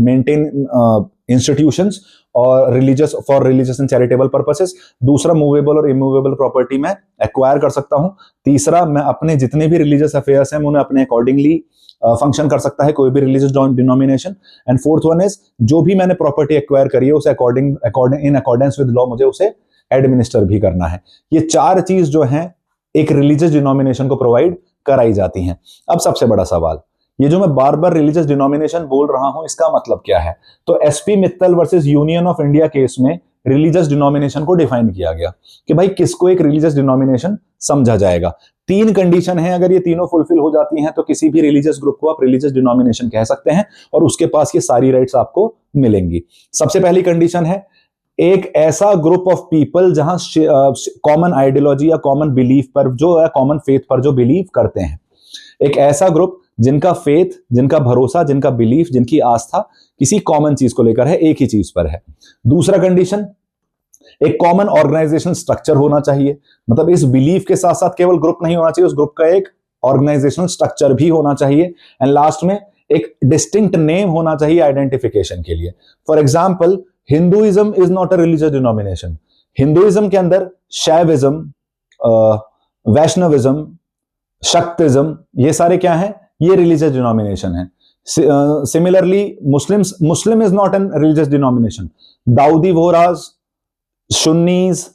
maintain institutions और religious for religious and charitable purposes. दूसरा, मूवेबल और इमूवेबल प्रॉपर्टी मैं एक्वायर कर सकता हूं। तीसरा, मैं अपने जितने भी रिलीजियस अफेयर्स हैं उन्हें अपने अकॉर्डिंगली फंक्शन कर सकता है कोई भी religious denomination. And fourth one is जो भी मैंने प्रॉपर्टी एक्वायर करी है उसे इन अकॉर्डेंस विद लॉ मुझे उसे एडमिनिस्टर भी करना है। ये चार चीज जो हैं एक रिलीजियस डिनोमिनेशन को प्रोवाइड कराई जाती हैं। अब सबसे बड़ा सवाल, ये जो मैं बार बार रिलीजियस डिनोमिनेशन बोल रहा हूं इसका मतलब क्या है। तो SP Mittal versus union of India case में रिलीजियस डिनोमिनेशन को डिफाइन किया गया कि भाई किसको एक रिलीजियस डिनोमिनेशन समझा जाएगा। तीन कंडीशन है, अगर ये तीनों फुलफिल हो जाती हैं तो किसी भी रिलीजियस ग्रुप को आप रिलीजियस डिनोमिनेशन कह सकते हैं और उसके पास ये सारी राइट्स आपको मिलेंगी। सबसे पहली कंडीशन है एक ऐसा ग्रुप ऑफ पीपल जहां कॉमन आइडियोलॉजी या कॉमन बिलीफ पर जो है, कॉमन फेथ पर जो बिलीव करते हैं। एक ऐसा ग्रुप जिनका फेथ, जिनका भरोसा, जिनका बिलीफ, जिनकी आस्था किसी कॉमन चीज को लेकर है, एक ही चीज पर है। दूसरा कंडीशन, एक कॉमन ऑर्गेनाइजेशन स्ट्रक्चर होना चाहिए। मतलब इस बिलीफ के साथ साथ केवल ग्रुप नहीं होना चाहिए, उस ग्रुप का एक ऑर्गेनाइजेशनल स्ट्रक्चर भी होना चाहिए। एंड लास्ट में एक डिस्टिंक्ट नेम होना चाहिए आइडेंटिफिकेशन के लिए। For example, Hinduism is not a religious denomination. Hinduism के अंदर शैविज्म, वैष्णविज्म, शक्तिज्म, ये सारे क्या हैं, ये रिलीजियस डिनोमिनेशन है। Similarly Muslim is not an religious denomination. Dawoodi Bohras, Sunnis,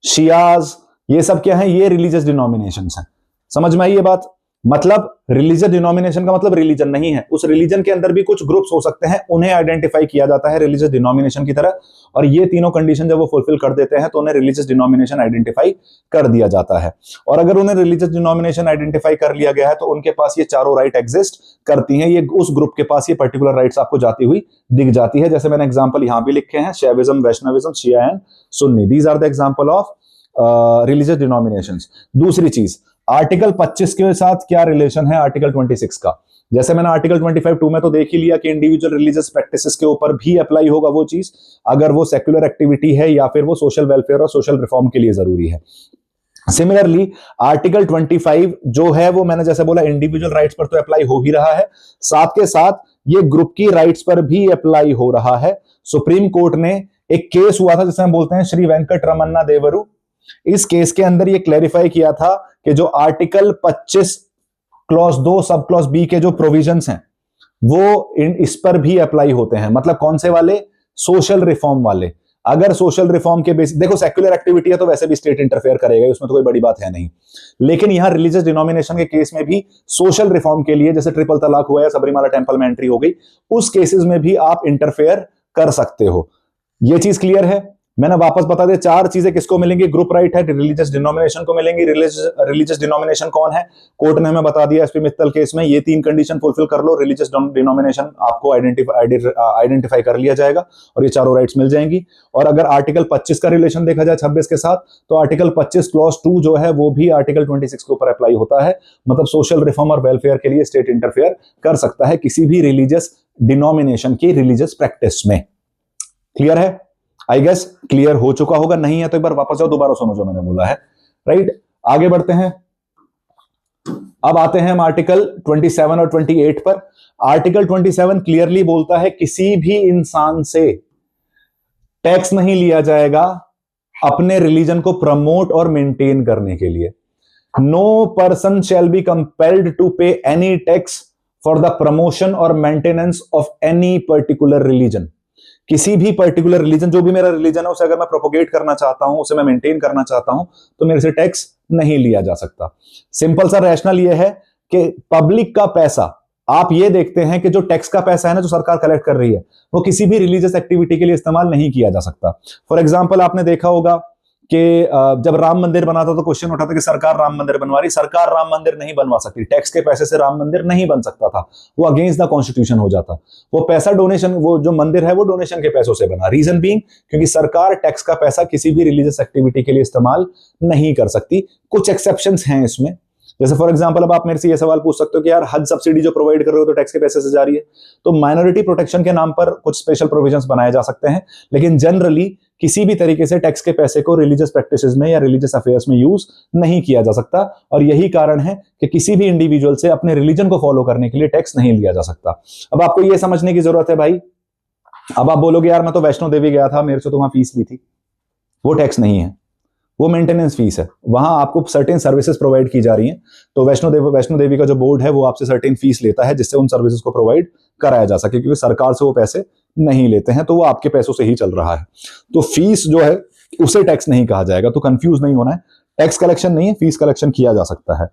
Shias, ये सब क्या है, ये रिलीजियस डिनोमिनेशंस हैं। समझ में आई ये बात। मतलब रिलीजियस डिनोमिनेशन का मतलब रिलीजन नहीं है, उस रिलीजन के अंदर भी कुछ ग्रुप्स हो सकते हैं, उन्हें आइडेंटिफाई किया जाता है रिलीजियस डिनोमिनेशन की तरह। और ये तीनों कंडीशन जब वो फुलफिल कर देते हैं तो उन्हें रिलीजियस डिनोमिनेशन आइडेंटिफाई कर दिया जाता है। और अगर उन्हें रिलीजियस डिनोमिनेशन आइडेंटिफाई कर लिया गया है तो उनके पास ये चारों राइट एग्जिस्ट करती हैं। ये उस ग्रुप के पास ये पर्टिकुलर राइट्स आपको जाती हुई दिख जाती है। जैसे मैंने एग्जाम्पल यहां भी लिखे हैं, Shaivism, Vaishnavism, Shia and Sunni, these are the example of religious denominations. दूसरी चीज, आर्टिकल 25 के साथ क्या रिलेशन है आर्टिकल 26 का। जैसे मैंने आर्टिकल 25(2) में तो देख ही लिया कि इंडिविजुअल रिलीजियस प्रैक्टिसेस के ऊपर भी अप्लाई होगा वो चीज, अगर वो सेक्युलर एक्टिविटी है या फिर वो सोशल वेलफेयर और सोशल रिफॉर्म के लिए जरूरी है। सिमिलरली आर्टिकल 25 जो है वो मैंने जैसे बोला इंडिविजुअल राइट्स पर तो अप्लाई हो ही रहा है, साथ के साथ ये ग्रुप की राइट्स पर भी अप्लाई हो रहा है। सुप्रीम कोर्ट ने एक केस हुआ था जिसे हम बोलते हैं श्री वेंकट रमन्ना देवरू। इस केस के अंदर ये क्लैरिफाई किया था कि जो article 25 clause 2 sub clause B के जो प्रोविजंस हैं वो इस पर भी अप्लाई होते हैं। मतलब कौन से वाले, सोशल रिफॉर्म वाले। अगर सोशल रिफॉर्म के बेसिस, देखो सेक्युलर एक्टिविटी है तो वैसे भी स्टेट इंटरफेयर करेगा, उसमें तो कोई बड़ी बात है नहीं, लेकिन यहां रिलीजियस डिनोमिनेशन के केस में भी सोशल रिफॉर्म के लिए, जैसे ट्रिपल तलाक हुआ या सबरीमाला टेंपल में एंट्री हो गई, उस केसेस में भी आप इंटरफेयर कर सकते हो। ये चीज क्लियर है। मैंने वापस बता दिया, चार चीजें किसको मिलेंगी, ग्रुप राइट है, रिलीजियस डिनोमिनेशन को मिलेंगी। रिलीजियस डिनोमिनेशन कौन है, कोर्ट ने हमें बता दिया एसपी मित्तल केस में, ये तीन कंडीशन फुलफिल कर लो, रिलीजियस डिनोमिनेशन आपको आइडेंटिफाई कर लिया जाएगा और ये चारों राइट्स मिल जाएंगी। और अगर आर्टिकल 25 का रिलेशन देखा जाए 26 के साथ, तो आर्टिकल 25 क्लॉज 2 जो है वो भी आर्टिकल 26 के ऊपर अप्लाई होता है। मतलब सोशल रिफॉर्म और वेलफेयर के लिए स्टेट इंटरफेयर कर सकता है किसी भी रिलीजियस डिनोमिनेशन की रिलीजियस प्रैक्टिस में। क्लियर है? आई गेस क्लियर हो चुका होगा, नहीं है तो एक बार वापस जाओ, दोबारा सुनो जो मैंने बोला है। राइट, आगे बढ़ते हैं। अब आते हैं हम आर्टिकल 27 और 28 पर। आर्टिकल 27 क्लियरली बोलता है किसी भी इंसान से टैक्स नहीं लिया जाएगा अपने रिलीजन को प्रमोट और मेंटेन करने के लिए। No person shall be compelled to pay any tax for the promotion और maintenance of any particular religion. किसी भी पर्टिकुलर रिलीजन, जो भी मेरा रिलीजन है, उसे अगर मैं प्रोपोगेट करना चाहता हूं, उसे मैं मेंटेन करना चाहता हूं, तो मेरे से टैक्स नहीं लिया जा सकता। सिंपल सा रैशनल ये है कि पब्लिक का पैसा, आप ये देखते हैं कि जो टैक्स का पैसा है ना, जो सरकार कलेक्ट कर रही है, वो किसी भी रिलीजियस एक्टिविटी के लिए इस्तेमाल नहीं किया जा सकता। फॉर एग्जाम्पल, आपने देखा होगा कि जब राम मंदिर बना था तो क्वेश्चन उठा था कि सरकार राम मंदिर बनवा रही, सरकार राम मंदिर नहीं बनवा सकती, टैक्स के पैसे से राम मंदिर नहीं बन सकता था, वो अगेंस्ट द कॉन्स्टिट्यूशन हो जाता। वो पैसा डोनेशन, वो जो मंदिर है वो डोनेशन के पैसों से बना। रीजन बीइंग क्योंकि सरकार टैक्स का पैसा किसी भी रिलीजियस एक्टिविटी के लिए इस्तेमाल नहीं कर सकती। कुछ एक्सेप्शंस हैं इसमें, जैसे फॉर एग्जांपल अब आप मेरे से ये सवाल पूछ सकते हो कि यार हज सब्सिडी जो प्रोवाइड कर रहे हो तो टैक्स के पैसे से जा रही है, तो माइनॉरिटी प्रोटेक्शन के नाम पर कुछ स्पेशल प्रोविजंस बनाए जा सकते हैं, लेकिन जनरली किसी भी तरीके से टैक्स के पैसे को रिलीजियस प्रैक्टिसेस में या रिलीजियस अफेयर्स में यूज नहीं किया जा सकता। और यही कारण है कि किसी भी इंडिविजुअल से अपने रिलीजन को फॉलो करने के लिए टैक्स नहीं लिया जा सकता। अब आपको यह समझने की जरूरत है भाई, अब आप बोलोगे यार मैं तो वैष्णो देवी गया था, मेरे से तो वहां फीस ली थी, वो टैक्स नहीं है, वो मेंटेनेंस फीस है। वहां आपको सर्टेन सर्विसेज प्रोवाइड की जा रही हैं, तो वैष्णो देवी का जो बोर्ड है वो आपसे सर्टेन फीस लेता है जिससे उन सर्विसेज को प्रोवाइड कराया जा सके, क्योंकि सरकार से वो पैसे नहीं लेते हैं, तो वो आपके पैसों से ही चल रहा है। तो फीस जो है उसे टैक्स नहीं कहा जाएगा, तो कंफ्यूज नहीं होना है, टैक्स कलेक्शन नहीं है, फीस कलेक्शन किया जा सकता है।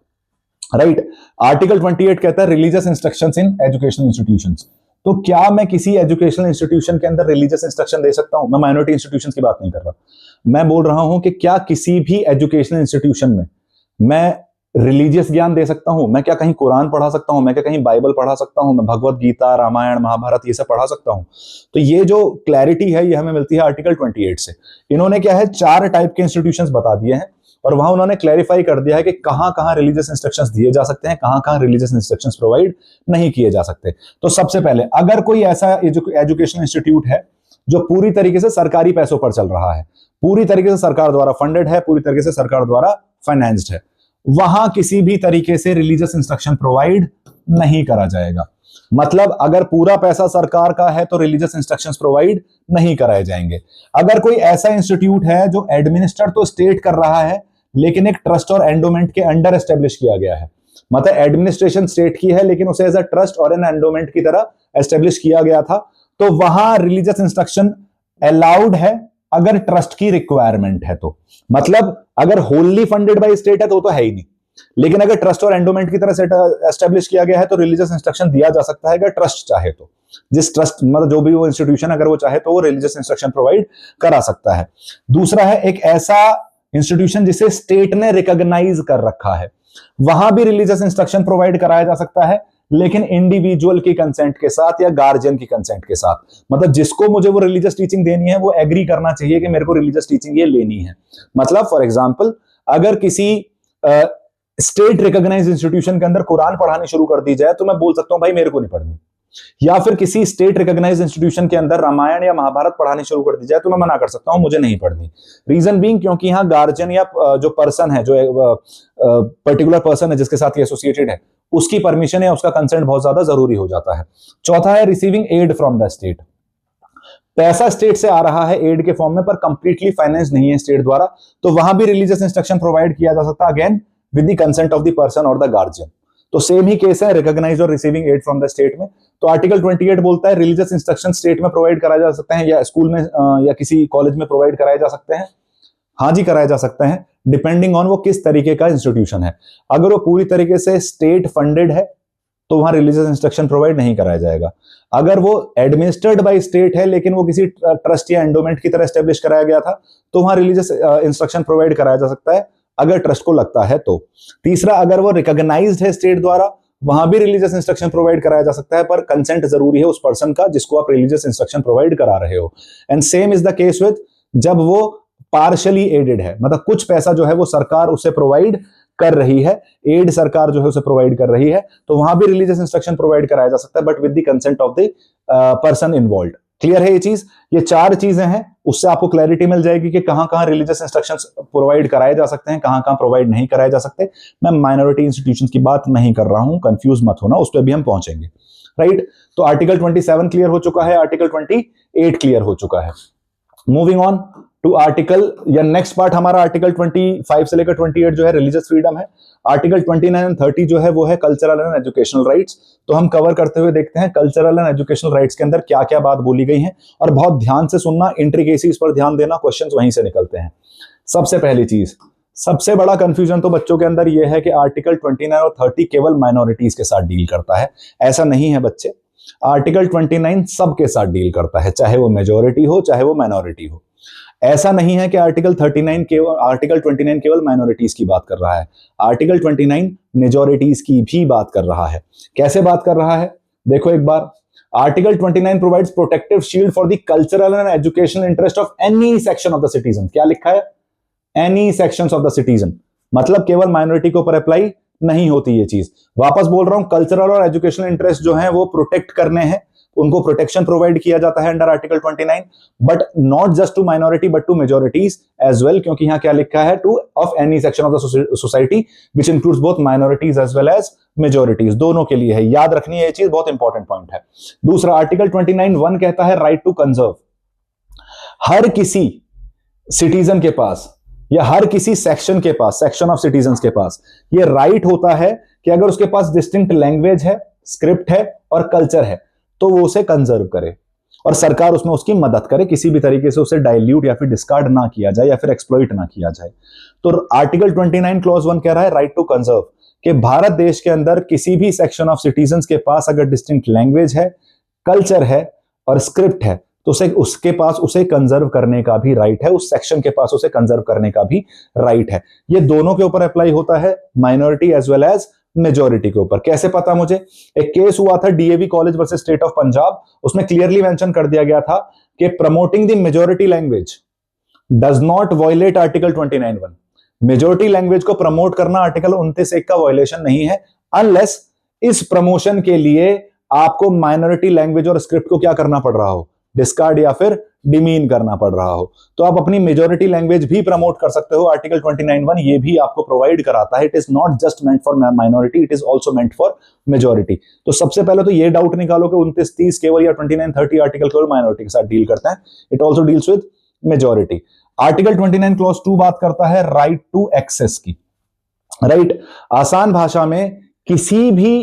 राइट, आर्टिकल 28 कहता है religious instructions in educational institutions. तो क्या मैं किसी एजुकेशनल इंस्टीट्यूशन के अंदर रिलीजियस इंस्ट्रक्शन दे सकता हूं? मैं माइनॉरिटी इंस्टीट्यूशंस की बात नहीं कर रहा, मैं बोल रहा हूं कि क्या किसी भी एजुकेशनल इंस्टीट्यूशन में मैं रिलीजियस ज्ञान दे सकता हूं? मैं क्या कहीं कुरान पढ़ा सकता हूं? मैं क्या कहीं बाइबल पढ़ा सकता हूं? मैं भगवत गीता, रामायण, महाभारत ये सब पढ़ा सकता हूं? तो ये जो क्लैरिटी है ये हमें मिलती है आर्टिकल 28 से। इन्होंने क्या है, 4 टाइप के इंस्टीट्यूशंस बता दिए हैं और वहां उन्होंने क्लैरिफाई कर दिया है कि कहां कहां रिलीजियस इंस्ट्रक्शंस दिए जा सकते हैं, कहां कहां रिलीजियस इंस्ट्रक्शंस प्रोवाइड नहीं किए जा सकते। तो सबसे पहले, अगर कोई ऐसा एजुकेशनल इंस्टीट्यूट है जो पूरी तरीके से सरकारी पैसों पर चल रहा है, पूरी तरीके से सरकार द्वारा फंडेड है, पूरी तरीके से सरकार द्वारा फाइनेंस्ड है, वहां किसी भी तरीके से रिलीजियस इंस्ट्रक्शन प्रोवाइड नहीं करा जाएगा। मतलब अगर पूरा पैसा सरकार का है तो रिलीजियस इंस्ट्रक्शंस प्रोवाइड नहीं कराए जाएंगे। अगर कोई ऐसा इंस्टीट्यूट है जो एडमिनिस्टर तो स्टेट कर रहा है लेकिन एक ट्रस्ट और एंडोमेंट के अंडर एस्टेब्लिश किया गया है, मतलब एडमिनिस्ट्रेशन स्टेट की है लेकिन उसे एज अ ट्रस्ट और एन एंडोमेंट की तरह एस्टेब्लिश किया गया था, तो वहां रिलीजियस इंस्ट्रक्शन अलाउड है अगर ट्रस्ट की रिक्वायरमेंट है तो। मतलब अगर होलली फंडेड बाय स्टेट है तो है ही नहीं, लेकिन अगर ट्रस्ट और एंडोमेंट की तरह एस्टेब्लिश किया गया है तो रिलीजियस इंस्ट्रक्शन दिया जा सकता है अगर ट्रस्ट चाहे तो। जिस ट्रस्ट, मतलब जो भी वो इंस्टीट्यूशन अगर वो चाहे तो वो रिलीजियस इंस्ट्रक्शन प्रोवाइड करा सकता है। दूसरा है एक ऐसा इंस्टीट्यूशन जिसे स्टेट ने रिकॉग्नाइज कर रखा है, वहां भी रिलीजियस इंस्ट्रक्शन प्रोवाइड कराया जा सकता है, लेकिन इंडिविजुअल की कंसेंट के साथ या गार्जियन की कंसेंट के साथ। मतलब जिसको मुझे वो रिलीजियस टीचिंग देनी है वो एग्री करना चाहिए कि मेरे को रिलीजियस टीचिंग ये लेनी है। मतलब फॉर एग्जांपल, अगर किसी स्टेट रिकॉग्नाइज्ड इंस्टीट्यूशन के अंदर कुरान पढ़ानी शुरू कर दी जाए तो मैं बोल सकता हूं भाई मेरे को नहीं पढ़नी, या फिर किसी स्टेट रिकॉग्नाइज्ड इंस्टीट्यूशन के अंदर रामायण या महाभारत पढ़ानी शुरू कर दी जाए तो मैं मना कर सकता हूं, मुझे नहीं पढ़नी। रीजन बीइंग क्योंकि यहां गार्जियन या जो पर्सन है, जो पर्टिकुलर पर्सन है जिसके साथ ये एसोसिएटेड है, उसकी परमिशन या उसका कंसेंट बहुत ज्यादा जरूरी हो जाता है। चौथा है receiving aid from the state. पैसा स्टेट से आ रहा है एड के फॉर्म में पर कंप्लीटली फाइनेंस नहीं है स्टेट द्वारा, तो वहां भी रिलीजियस इंस्ट्रक्शन प्रोवाइड किया जा सकता है, again with the consent of the person और द गार्जियन। तो सेम ही केस है रिकॉग्नाइज और receiving add from the state में। तो आर्टिकल 28 बोलता है रिलीजियस इंस्ट्रक्शन स्टेट में प्रोवाइड कराए जा सकते हैं या स्कूल में या किसी कॉलेज में प्रोवाइड कराए जा सकते हैं। हाँ जी, कराए जा सकते हैं, डिपेंडिंग ऑन वो किस तरीके का इंस्टीट्यूशन है। अगर वो पूरी तरीके से स्टेट फंडेड है तो वहां रिलीजियस इंस्ट्रक्शन प्रोवाइड नहीं कराया जाएगा। अगर वो एडमिनिस्टर्ड बाय स्टेट है लेकिन वो किसी ट्रस्ट या एंडोमेंट की तरह एस्टेब्लिश कराया गया था तो वहां रिलीजियस इंस्ट्रक्शन प्रोवाइड कराया जा सकता है, अगर ट्रस्ट को लगता है तो। तीसरा, अगर वो रिकॉग्नाइज्ड है स्टेट द्वारा, वहां भी रिलीजियस इंस्ट्रक्शन प्रोवाइड कराया जा सकता है, पर कंसेंट जरूरी है उस पर्सन का जिसको आप रिलीजियस इंस्ट्रक्शन प्रोवाइड करा रहे हो। And same is the case with जब वो पार्शली एडेड है, मतलब कुछ पैसा जो है वो सरकार उसे प्रोवाइड कर रही है, एड सरकार जो है उसे प्रोवाइड कर रही है, तो वहां भी रिलीजियस इंस्ट्रक्शन प्रोवाइड कराया जा सकता है, but with the consent of the person involve. Clear है ये चीज? ये चार चीजें हैं, उससे आपको क्लैरिटी मिल जाएगी कि कहां कहां रिलीजियस इंस्ट्रक्शंस प्रोवाइड कराए जा सकते हैं, कहां कहां प्रोवाइड नहीं कराए जा सकते। मैं माइनॉरिटी इंस्टीट्यूशंस की बात नहीं कर रहा हूं, कंफ्यूज मत होना, उस पर भी हम पहुंचेंगे। राइट, तो आर्टिकल 27 क्लियर हो चुका है, आर्टिकल 28 क्लियर हो चुका है। मूविंग ऑन टू आर्टिकल या नेक्स्ट पार्ट हमारा आर्टिकल 25 से लेकर 28 जो है रिलीजियस फ्रीडम है। आर्टिकल 29 एंड 30 जो है वो है कल्चरल एंड एजुकेशनल राइट्स। तो हम कवर करते हुए देखते हैं कल्चरल एंड एजुकेशनल राइट्स के अंदर क्या क्या बात बोली गई है, और बहुत ध्यान से सुनना, इंट्रिकेसीज पर ध्यान देना, क्वेश्चंस वहीं से निकलते हैं। सबसे पहली चीज, सबसे बड़ा कंफ्यूजन तो बच्चों के अंदर यह है कि आर्टिकल 29 और 30 केवल माइनॉरिटीज के साथ डील करता है। ऐसा नहीं है बच्चे, आर्टिकल 29 सबके साथ डील करता है, चाहे वो मेजोरिटी हो चाहे वो माइनॉरिटी हो। ऐसा नहीं है कि आर्टिकल 29 केवल माइनॉरिटीज की बात कर रहा है, आर्टिकल 29 मेजोरिटीज की भी बात कर रहा है। कैसे बात कर रहा है देखो एक बार, article 29 provides protective shield for the cultural and educational interest of any section of the citizen. क्या लिखा है? Any sections of the citizen, मतलब केवल माइनॉरिटी के ऊपर अप्लाई नहीं होती ये चीज। वापस बोल रहा हूं, कल्चरल और एजुकेशनल इंटरेस्ट जो है वो प्रोटेक्ट करने हैं, उनको प्रोटेक्शन प्रोवाइड किया जाता है under article 29, but not just to minority but to majorities as well, क्योंकि यहां क्या लिखा है? To of any section of the society which includes both minorities as well as majorities, दोनों के लिए है। याद रखनी है ये चीज, बहुत इंपॉर्टेंट पॉइंट है। दूसरा, आर्टिकल 29(1) कहता है राइट टू कंजर्व। हर किसी सिटीजन के पास या हर किसी सेक्शन के पास, सेक्शन ऑफ सिटीजन के पास ये राइट होता है कि अगर उसके पास डिस्टिंक्ट लैंग्वेज है, स्क्रिप्ट है और कल्चर है तो वो उसे कंजर्व करे और सरकार उसमें उसकी मदद करे, किसी भी तरीके से उसे डाइल्यूट या फिर डिस्कार्ड ना किया जाए या फिर एक्सप्लॉइट ना किया जाए। तो आर्टिकल 29 क्लॉज 1 कह रहा है राइट टू कंजर्व, कि भारत देश के अंदर किसी भी सेक्शन ऑफ सिटीजन के पास अगर डिस्टिंक्ट लैंग्वेज है, कल्चर है और स्क्रिप्ट है तो उसके पास उसे कंजर्व करने का भी राइट है, उस सेक्शन के पास उसे कंजर्व करने का भी राइट है। ये दोनों के ऊपर अप्लाई होता है, minority as well as majority के ऊपर। कैसे पता मुझे? एक केस हुआ था DAV college versus state of Punjab, उसमें क्लियरली मेंशन कर दिया गया था कि promoting the majority language does not violate article 29(1). Majority language को प्रमोट करना आर्टिकल 29(1) का वायलेशन नहीं है, अनलेस इस प्रमोशन के लिए आपको माइनॉरिटी लैंग्वेज और स्क्रिप्ट को क्या करना पड़ रहा हो? डिस्कार्ड या फिर डिमीन करना पड़ रहा हो। तो आप अपनी मेजोरिटी लैंग्वेज भी प्रमोट कर सकते हो, आर्टिकल 29(1) ये भी आपको प्रोवाइड कराता है। It is not just meant for minority, it is also meant for majority. तो सबसे पहले तो ये डाउट निकालो कि 29-30 केवल या 29-30 आर्टिकल केवल माइनॉरिटी के साथ डील करता है, it also deals with majority. Article 29 clause 2 बात करता है राइट टू एक्सेस की। राइट, आसान भाषा में किसी भी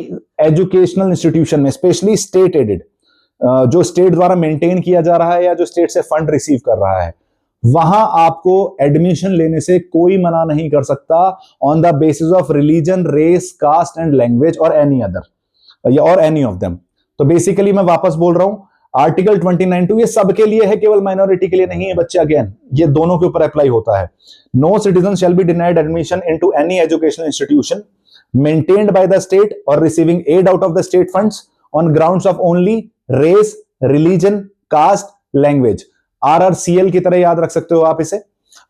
एजुकेशनल इंस्टीट्यूशन में, स्पेशली स्टेट एडेड, जो स्टेट द्वारा मेंटेन किया जा रहा है या जो स्टेट से फंड रिसीव कर रहा है, वहां आपको एडमिशन लेने से कोई मना नहीं कर सकता on the basis of religion, race, caste and language और एनी अदर या और एनी ऑफ देम। तो बेसिकली मैं वापस बोल रहा हूं, आर्टिकल 29(2) ये सबके लिए है, केवल माइनॉरिटी के लिए नहीं है बच्चे। अगेन ये दोनों के ऊपर अप्लाई होता है। No citizen shall be denied admission into any educational institution maintained by the state और receiving aid out of the state funds on grounds of only race, religion, caste, language. RRCL की तरह याद रख सकते हो आप इसे।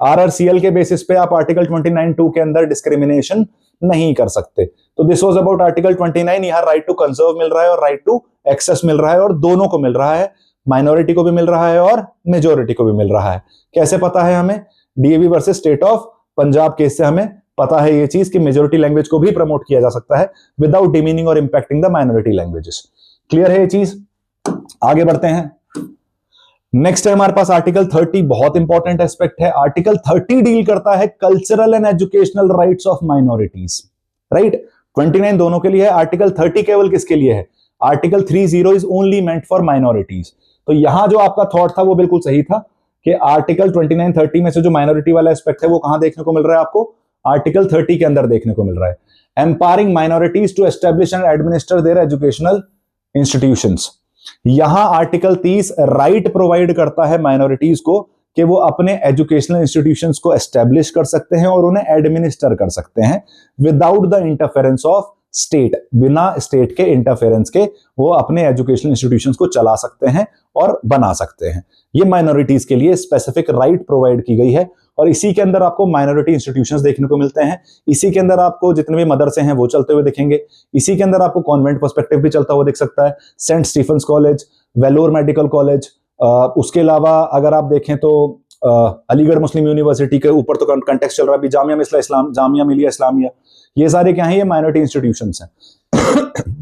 आरआरसीएल के बेसिस पे आप आर्टिकल 29(2) के अंदर डिस्क्रिमिनेशन नहीं कर सकते। तो दिस वाज अबाउट आर्टिकल 29। यहां राइट टू कंजर्व मिल रहा है और राइट टू एक्सेस मिल रहा है, और दोनों को मिल रहा है, माइनॉरिटी को भी मिल रहा है और मेजोरिटी को भी मिल रहा है। कैसे पता है हमें? DAV versus state of Punjab case से हमें पता है ये चीज कि मेजोरिटी लैंग्वेज को भी प्रमोट किया जा सकता है विदाउट डिमीनिंग और impacting the minority languages. Clear है ये चीज? आगे बढ़ते हैं। नेक्स्ट है हमारे पास आर्टिकल 30, बहुत इंपॉर्टेंट एस्पेक्ट है। आर्टिकल 30 डील करता है cultural and educational rights of minorities. Right, 29 दोनों के लिए है, आर्टिकल 30 केवल किसके लिए है? Article 30 is only meant for minorities. तो यहां जो आपका थॉट था वो बिल्कुल सही था कि आर्टिकल 29 30 में से जो माइनॉरिटी वाला एस्पेक्ट है वो कहां देखने को मिल रहा है आपको? आर्टिकल 30 के अंदर देखने को मिल रहा है। Empowering minorities to establish and administer their educational institutions. यहां आर्टिकल 30 राइट प्रोवाइड करता है माइनॉरिटीज को कि वो अपने एजुकेशनल इंस्टीट्यूशंस को एस्टेब्लिश कर सकते हैं और उन्हें एडमिनिस्टर कर सकते हैं without the interference of state. बिना स्टेट के इंटरफेरेंस के वो अपने एजुकेशनल इंस्टीट्यूशंस को चला सकते हैं और बना सकते हैं। ये माइनॉरिटीज के लिए स्पेसिफिक राइट प्रोवाइड की गई है और इसी के अंदर आपको माइनॉरिटी इंस्टीट्यूशंस देखने को मिलते हैं। इसी के अंदर आपको जितने भी मदरसे हैं वो चलते हुए दिखेंगे। इसी के अंदर आपको कॉन्वेंट पर्सपेक्टिव भी चलता हुआ दिख सकता है। Saint Stephen's college, Vellore medical college, उसके अलावा अगर आप देखें तो अलीगढ़ मुस्लिम यूनिवर्सिटी के ऊपर तो कंटेक्स्ट चल रहा है अभी, जामिया मिलिया इस्लामिया, ये सारे क्या हैं? ये माइनॉरिटी इंस्टीट्यूशंस हैं।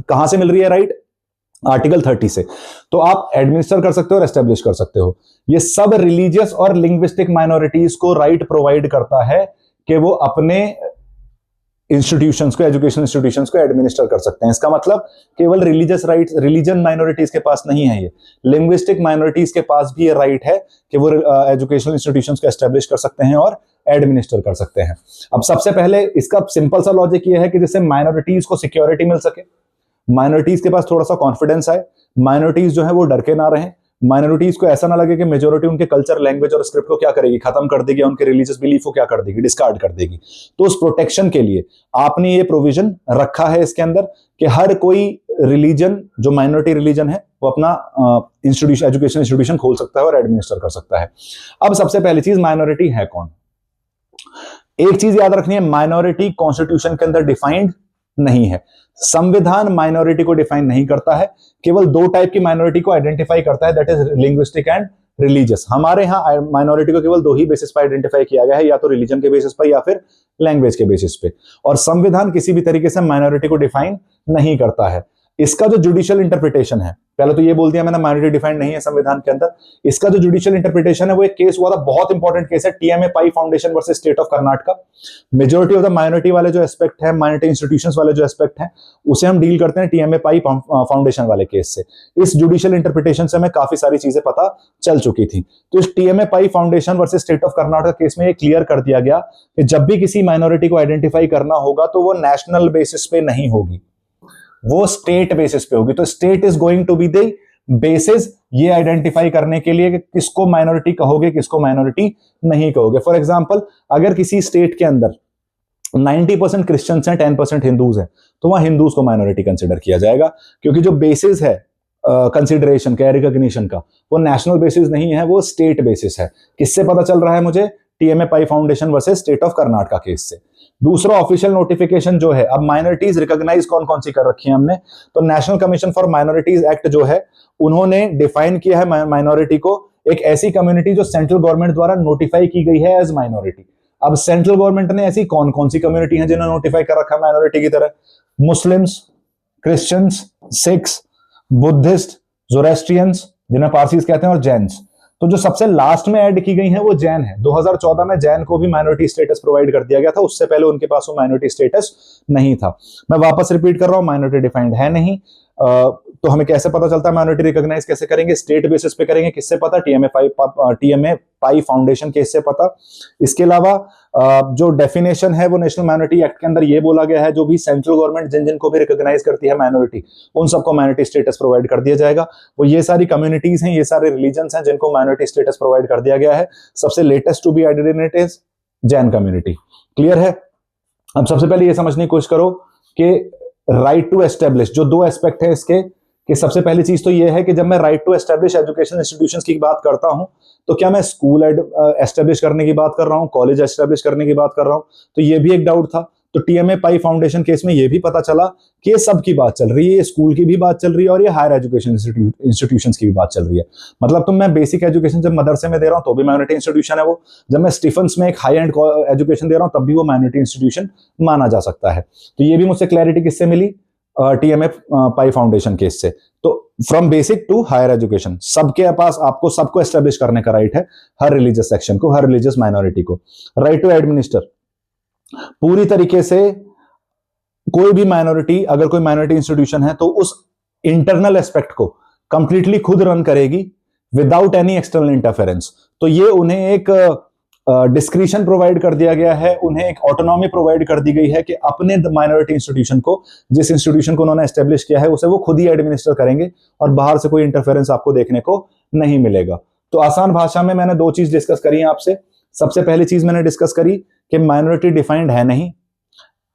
कहां से मिल रही है राइट? आर्टिकल 30 से। तो आप एडमिनिस्टर कर सकते हो और एस्टेब्लिश कर सकते हो। ये सब रिलीजियस और लिंग्विस्टिक माइनॉरिटीज को राइट प्रोवाइड करता है कि वो अपने इंस्टीट्यूशंस को, एजुकेशन इंस्टीट्यूशंस को एडमिनिस्टर कर सकते हैं। इसका मतलब केवल रिलीजियस राइट्स, रिलीजन माइनॉरिटीज के पास नहीं है, ये लिंग्विस्टिक माइनॉरिटीज के पास भी ये राइट है कि वो एजुकेशनल इंस्टीट्यूशंस को एस्टेब्लिश कर सकते हैं और एडमिनिस्टर कर सकते हैं। अब सबसे पहले इसका सिंपल सा लॉजिक ये है कि जिससे माइनॉरिटीज को सिक्योरिटी मिल सके, माइनॉरिटीज के पास थोड़ा सा कॉन्फिडेंस आए, माइनॉरिटीज जो है वो डर के ना रहे, माइनॉरिटीज को ऐसा ना लगे कि मेजोरिटी उनके कल्चर, लैंग्वेज और स्क्रिप्ट को क्या करेगी? खत्म कर देगी, उनके रिलीजियस बिलीफ को क्या कर देगी? डिस्कार्ड कर देगी। तो उस प्रोटेक्शन के लिए आपने ये प्रोविजन रखा है इसके अंदर कि हर कोई रिलीजन जो माइनॉरिटी रिलीजन है वो अपना इंस्टीट्यूशन, एजुकेशन इंस्टीट्यूशन खोल सकता है और एडमिनिस्टर कर सकता है। अब सबसे पहली चीज, माइनॉरिटी है कौन? एक चीज याद रखनी है, माइनॉरिटी कॉन्स्टिट्यूशन के अंदर डिफाइंड नहीं है। संविधान माइनॉरिटी को डिफाइन नहीं करता है, केवल दो टाइप की माइनॉरिटी को आइडेंटिफाई करता है, that is linguistic and religious. हमारे यहां माइनॉरिटी को केवल दो ही बेसिस पर आइडेंटिफाई किया गया है, या तो रिलीजन के बेसिस पर या फिर लैंग्वेज के बेसिस पे। और संविधान किसी भी तरीके से माइनॉरिटी को डिफाइन नहीं करता है। इसका जो जुडिशियल इंटरप्रिटेशन है, पहले तो ये बोल दिया मैंने माइनॉरिटी डिफाइंड नहीं है संविधान के अंदर, इसका जो जुडिशियल इंटरप्रिटेशन है वो एक केस हुआ था, बहुत इंपॉर्टेंट केस है, TMA Pai foundation versus state of Karnataka. Majority of the minority वाले जो एस्पेक्ट है, माइनॉरिटी इंस्टीट्यूशंस वाले जो एस्पेक्ट है, उसे हम डील करते हैं टीएमए पाई फाउंडेशन वाले केस से। इस जुडिशियल इंटरप्रिटेशन से हमें काफी सारी चीजें पता चल चुकी थी। तो इस TMA Pai foundation versus state of Karnataka case में ये क्लियर कर दिया गया कि जब भी किसी माइनॉरिटी को आइडेंटिफाई करना होगा तो वो नेशनल बेसिस पे नहीं होगी, वो स्टेट बेसिस पे होगी। तो state is going to be the basis ये आइडेंटिफाई करने के लिए कि किसको माइनॉरिटी कहोगे, किसको माइनॉरिटी नहीं कहोगे। फॉर एग्जांपल, अगर किसी स्टेट के अंदर 90% क्रिश्चियंस हैं, 10% हिंदूज हैं, तो वहां हिंदूज को माइनॉरिटी कंसिडर किया जाएगा, क्योंकि जो बेसिस है कंसिडरेशन का, रिकॉग्निशन का, वो नेशनल बेसिस नहीं है, वो स्टेट बेसिस है। किससे पता चल रहा है मुझे? TMA Pai foundation versus state of Karnataka case से। दूसरा ऑफिशियल नोटिफिकेशन जो है, अब माइनॉरिटीज रिकॉग्नाइज कौन कौन सी कर रखी है हमने, तो national commission for minorities act जो है, उन्होंने डिफाइन किया है माइनॉरिटी को एक ऐसी कम्युनिटी जो सेंट्रल गवर्नमेंट द्वारा नोटिफाई की गई है एज माइनॉरिटी। अब सेंट्रल गवर्नमेंट ने ऐसी कौन कौन सी कम्युनिटी हैं जिन्होंने नोटिफाई कर रखा है माइनॉरिटी की तरह? मुस्लिम्स, क्रिश्चियंस, सिख्स, बुद्धिस्ट, जोरेस्ट्रियंस जिन्हें पारसीज कहते हैं, और जैन्स। तो जो सबसे लास्ट में ऐड की गई है वो जैन है। 2014 में जैन को भी माइनॉरिटी स्टेटस प्रोवाइड कर दिया गया था, उससे पहले उनके पास वो माइनॉरिटी स्टेटस नहीं था। मैं वापस रिपीट कर रहा हूं, माइनॉरिटी डिफाइंड है नहीं। तो हमें कैसे पता चलता है माइनॉरिटी रिकॉग्नाइज कैसे करेंगे? स्टेट बेसिस पे करेंगे। किससे पता? टीएमए पाई फाउंडेशन केस से पता। इसके अलावा जो डेफिनेशन है वो नेशनल माइनॉरिटी एक्ट के अंदर ये बोला गया है, जो भी सेंट्रल गवर्नमेंट जिन जिनको भी रिकॉग्नाइज करती है माइनॉरिटी, उन सबको माइनॉरिटी स्टेटस प्रोवाइड कर दिया जाएगा। वो ये सारी कम्युनिटीज हैं, ये सारे रिलीजन्स हैं जिनको माइनॉरिटी स्टेटस प्रोवाइड कर दिया गया है। सबसे latest to be added in it is Jain community. Clear है? अब सबसे पहले ये समझने की कोशिश करो कि राइट टू एस्टेब्लिश, जो दो एस्पेक्ट है इसके, कि सबसे पहली चीज तो ये है कि जब मैं right to establish education institutions की बात करता हूं, तो क्या मैं स्कूल एस्टेब्लिश करने की बात कर रहा हूं, कॉलेज एस्टेब्लिश करने की बात कर रहा हूं? तो ये भी एक डाउट था। तो टीएमए पाई फाउंडेशन केस में ये भी पता चला कि ये सब की बात चल रही है, ये स्कूल की भी बात चल रही है और ये हायर एजुकेशन इंस्टीट्यूशंस की भी बात चल रही है। मतलब तो मैं बेसिक एजुकेशन जब मदरसे में दे रहा हूं तो भी माइनॉरिटी इंस्टीट्यूशन है वो, जब मैं स्टीफेंस में एक हाई एंड एजुकेशन दे रहा हूं तब भी वो माइनॉरिटी इंस्टीट्यूशन माना जा सकता है। तो ये भी मुझसे क्लैरिटी किससे मिली? टीएमए पाई फाउंडेशन केस से। तो from basic to higher education सबके पास आपको सबको एस्टेब्लिश करने का राइट है, हर रिलीजियस सेक्शन को, हर रिलीजियस माइनॉरिटी को। राइट टू एडमिनिस्टर, पूरी तरीके से कोई भी माइनॉरिटी, अगर कोई माइनॉरिटी इंस्टीट्यूशन है तो उस इंटरनल एस्पेक्ट को कंप्लीटली खुद रन करेगी विदाउट एनी एक्सटर्नल इंटरफेरेंस। तो ये उन्हें एक डिस्क्रिशन प्रोवाइड कर दिया गया है, उन्हें एक ऑटोनॉमी प्रोवाइड कर दी गई है कि अपने माइनॉरिटी इंस्टीट्यूशन को, जिस इंस्टीट्यूशन को उन्होंने एस्टेब्लिश किया है, उसे वो खुद ही एडमिनिस्टर करेंगे और बाहर से कोई इंटरफेरेंस आपको देखने को नहीं मिलेगा। तो आसान भाषा में मैंने दो चीज डिस्कस करी है आपसे। सबसे पहली चीज मैंने डिस्कस करी कि माइनॉरिटी डिफाइंड है नहीं,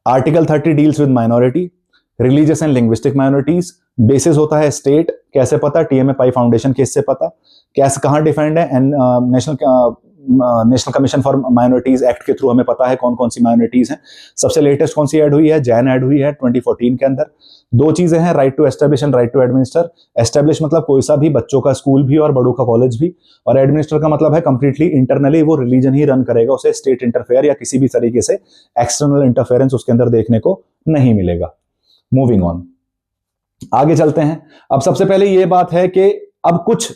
article 30 deals with minority, religious and linguistic minorities, basis होता है स्टेट। कैसे पता? टीएमए पाई फाउंडेशन केस से पता। कैसे, कहां डिफाइंड है? And national commission for minorities act के थ्रू हमें पता है कौन कौन सी माइनॉरिटीज हैं। सबसे लेटेस्ट कौन सी ऐड हुई है? जैन ऐड हुई है 2014 के अंदर। दो चीजें हैं, right to establish and right to administer. Establish मतलब कोई सा भी, बच्चों का स्कूल भी और बड़ों का कॉलेज भी, और एडमिनिस्टर का मतलब है कंप्लीटली इंटरनली वो रिलीजन ही रन करेगा, उसे स्टेट इंटरफेयर या किसी भी तरीके से एक्सटर्नल इंटरफेरेंस उसके अंदर देखने को नहीं मिलेगा। मूविंग ऑन, आगे चलते हैं। अब सबसे पहले ये बात है कि अब कुछ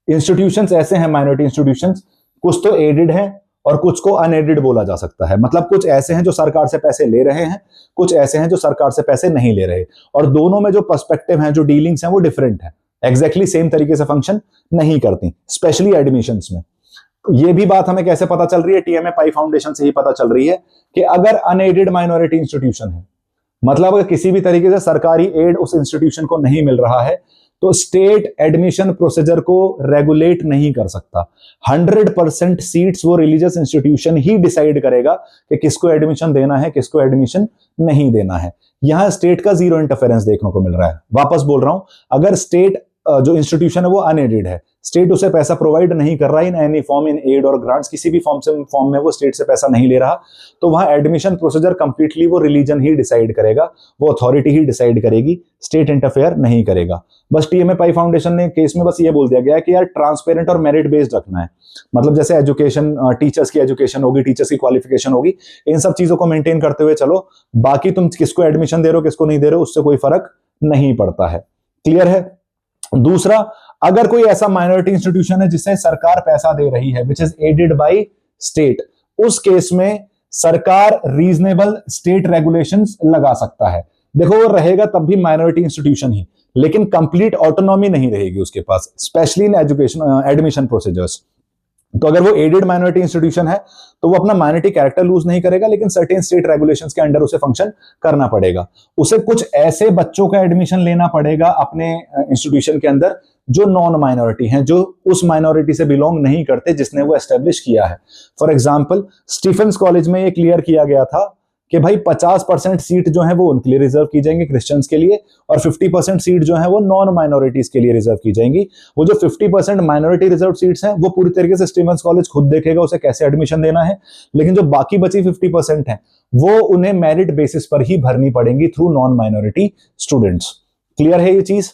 इंस्टीट्यूशंस ऐसे हैं, माइनॉरिटी इंस्टीट्यूशंस, कुछ तो एडेड हैं और कुछ को अनएडेड बोला जा सकता है। मतलब कुछ ऐसे हैं जो सरकार से पैसे ले रहे हैं, कुछ ऐसे हैं जो सरकार से पैसे नहीं ले रहे, और दोनों में जो पर्सपेक्टिव हैं, जो डीलिंग्स हैं, वो डिफरेंट है, एग्जैक्टली सेम तरीके से फंक्शन नहीं करती, स्पेशली एडमिशंस में। ये भी बात हमें कैसे पता चल रही है? टीएमए पाई फाउंडेशन से ही पता चल रही है कि अगर अनएडेड माइनॉरिटी इंस्टीट्यूशन है, मतलब अगर किसी भी तरीके से सरकारी एड उस इंस्टीट्यूशन को नहीं मिल रहा है, तो स्टेट एडमिशन प्रोसीजर को रेगुलेट नहीं कर सकता। 100% सीट्स वो रिलीजियस इंस्टीट्यूशन ही डिसाइड करेगा कि किसको एडमिशन देना है, किसको एडमिशन नहीं देना है। यहां स्टेट का जीरो इंटरफेरेंस देखने को मिल रहा है। वापस बोल रहा हूं, अगर स्टेट जो इंस्टीट्यूशन है वो अनएडेड है, स्टेट उसे पैसा प्रोवाइड नहीं कर रहा है in any form, in aid और ग्रांट्स, किसी भी फॉर्म में वो स्टेट से पैसा नहीं ले रहा, तो वहां एडमिशन प्रोसीजर कंप्लीटली वो रिलीजन ही डिसाइड करेगा, वो अथॉरिटी ही डिसाइड करेगी, स्टेट इंटरफेयर नहीं करेगा। बस टीएमए पाई फाउंडेशन ने केस में बस ये बोल दिया गया है कि यार ट्रांसपेरेंट और मेरिट बेस्ड रखना है। मतलब जैसे एजुकेशन, टीचर्स की एजुकेशन होगी, टीचर्स की क्वालिफिकेशन होगी, इन सब चीजों को मेंटेन करते हुए चलो, बाकी तुम किसको एडमिशन दे रहे हो, किसको नहीं दे रहे हो, उससे कोई फर्क नहीं पड़ता है। क्लियर है? दूसरा, अगर कोई ऐसा माइनॉरिटी इंस्टीट्यूशन है जिसे सरकार पैसा दे रही है, which is aided by state, उस केस में सरकार रीजनेबल स्टेट रेगुलेशंस लगा सकता है। देखो, वो रहेगा तब भी माइनॉरिटी इंस्टीट्यूशन ही, लेकिन कंप्लीट ऑटोनॉमी नहीं रहेगी उसके पास, specially in education admission procedures. तो अगर वो एडेड माइनॉरिटी इंस्टीट्यूशन है तो वो अपना माइनॉरिटी कैरेक्टर लूज नहीं करेगा, लेकिन सर्टेन स्टेट रेगुलेशंस के अंडर उसे फंक्शन करना पड़ेगा। उसे कुछ ऐसे बच्चों का एडमिशन लेना पड़ेगा अपने इंस्टीट्यूशन के अंदर जो नॉन माइनॉरिटी हैं, जो उस माइनॉरिटी से बिलोंग नहीं करते जिसने वो एस्टेब्लिश किया है। फॉर एग्जाम्पल, स्टीफेंस कॉलेज में ये क्लियर किया गया था कि भाई 50% सीट जो है वो उनके लिए रिजर्व की जाएंगी, क्रिश्चियंस के लिए, और 50% सीट जो है वो नॉन माइनॉरिटीज के लिए रिजर्व की जाएंगी। वो जो 50% माइनॉरिटी रिजर्व सीट्स हैं वो पूरी तरीके से स्टीफेंस कॉलेज खुद देखेगा उसे कैसे एडमिशन देना है, लेकिन जो बाकी बची 50% है वो उन्हें मेरिट बेसिस पर ही भरनी पड़ेंगी through non minority students. Clear है ये चीज?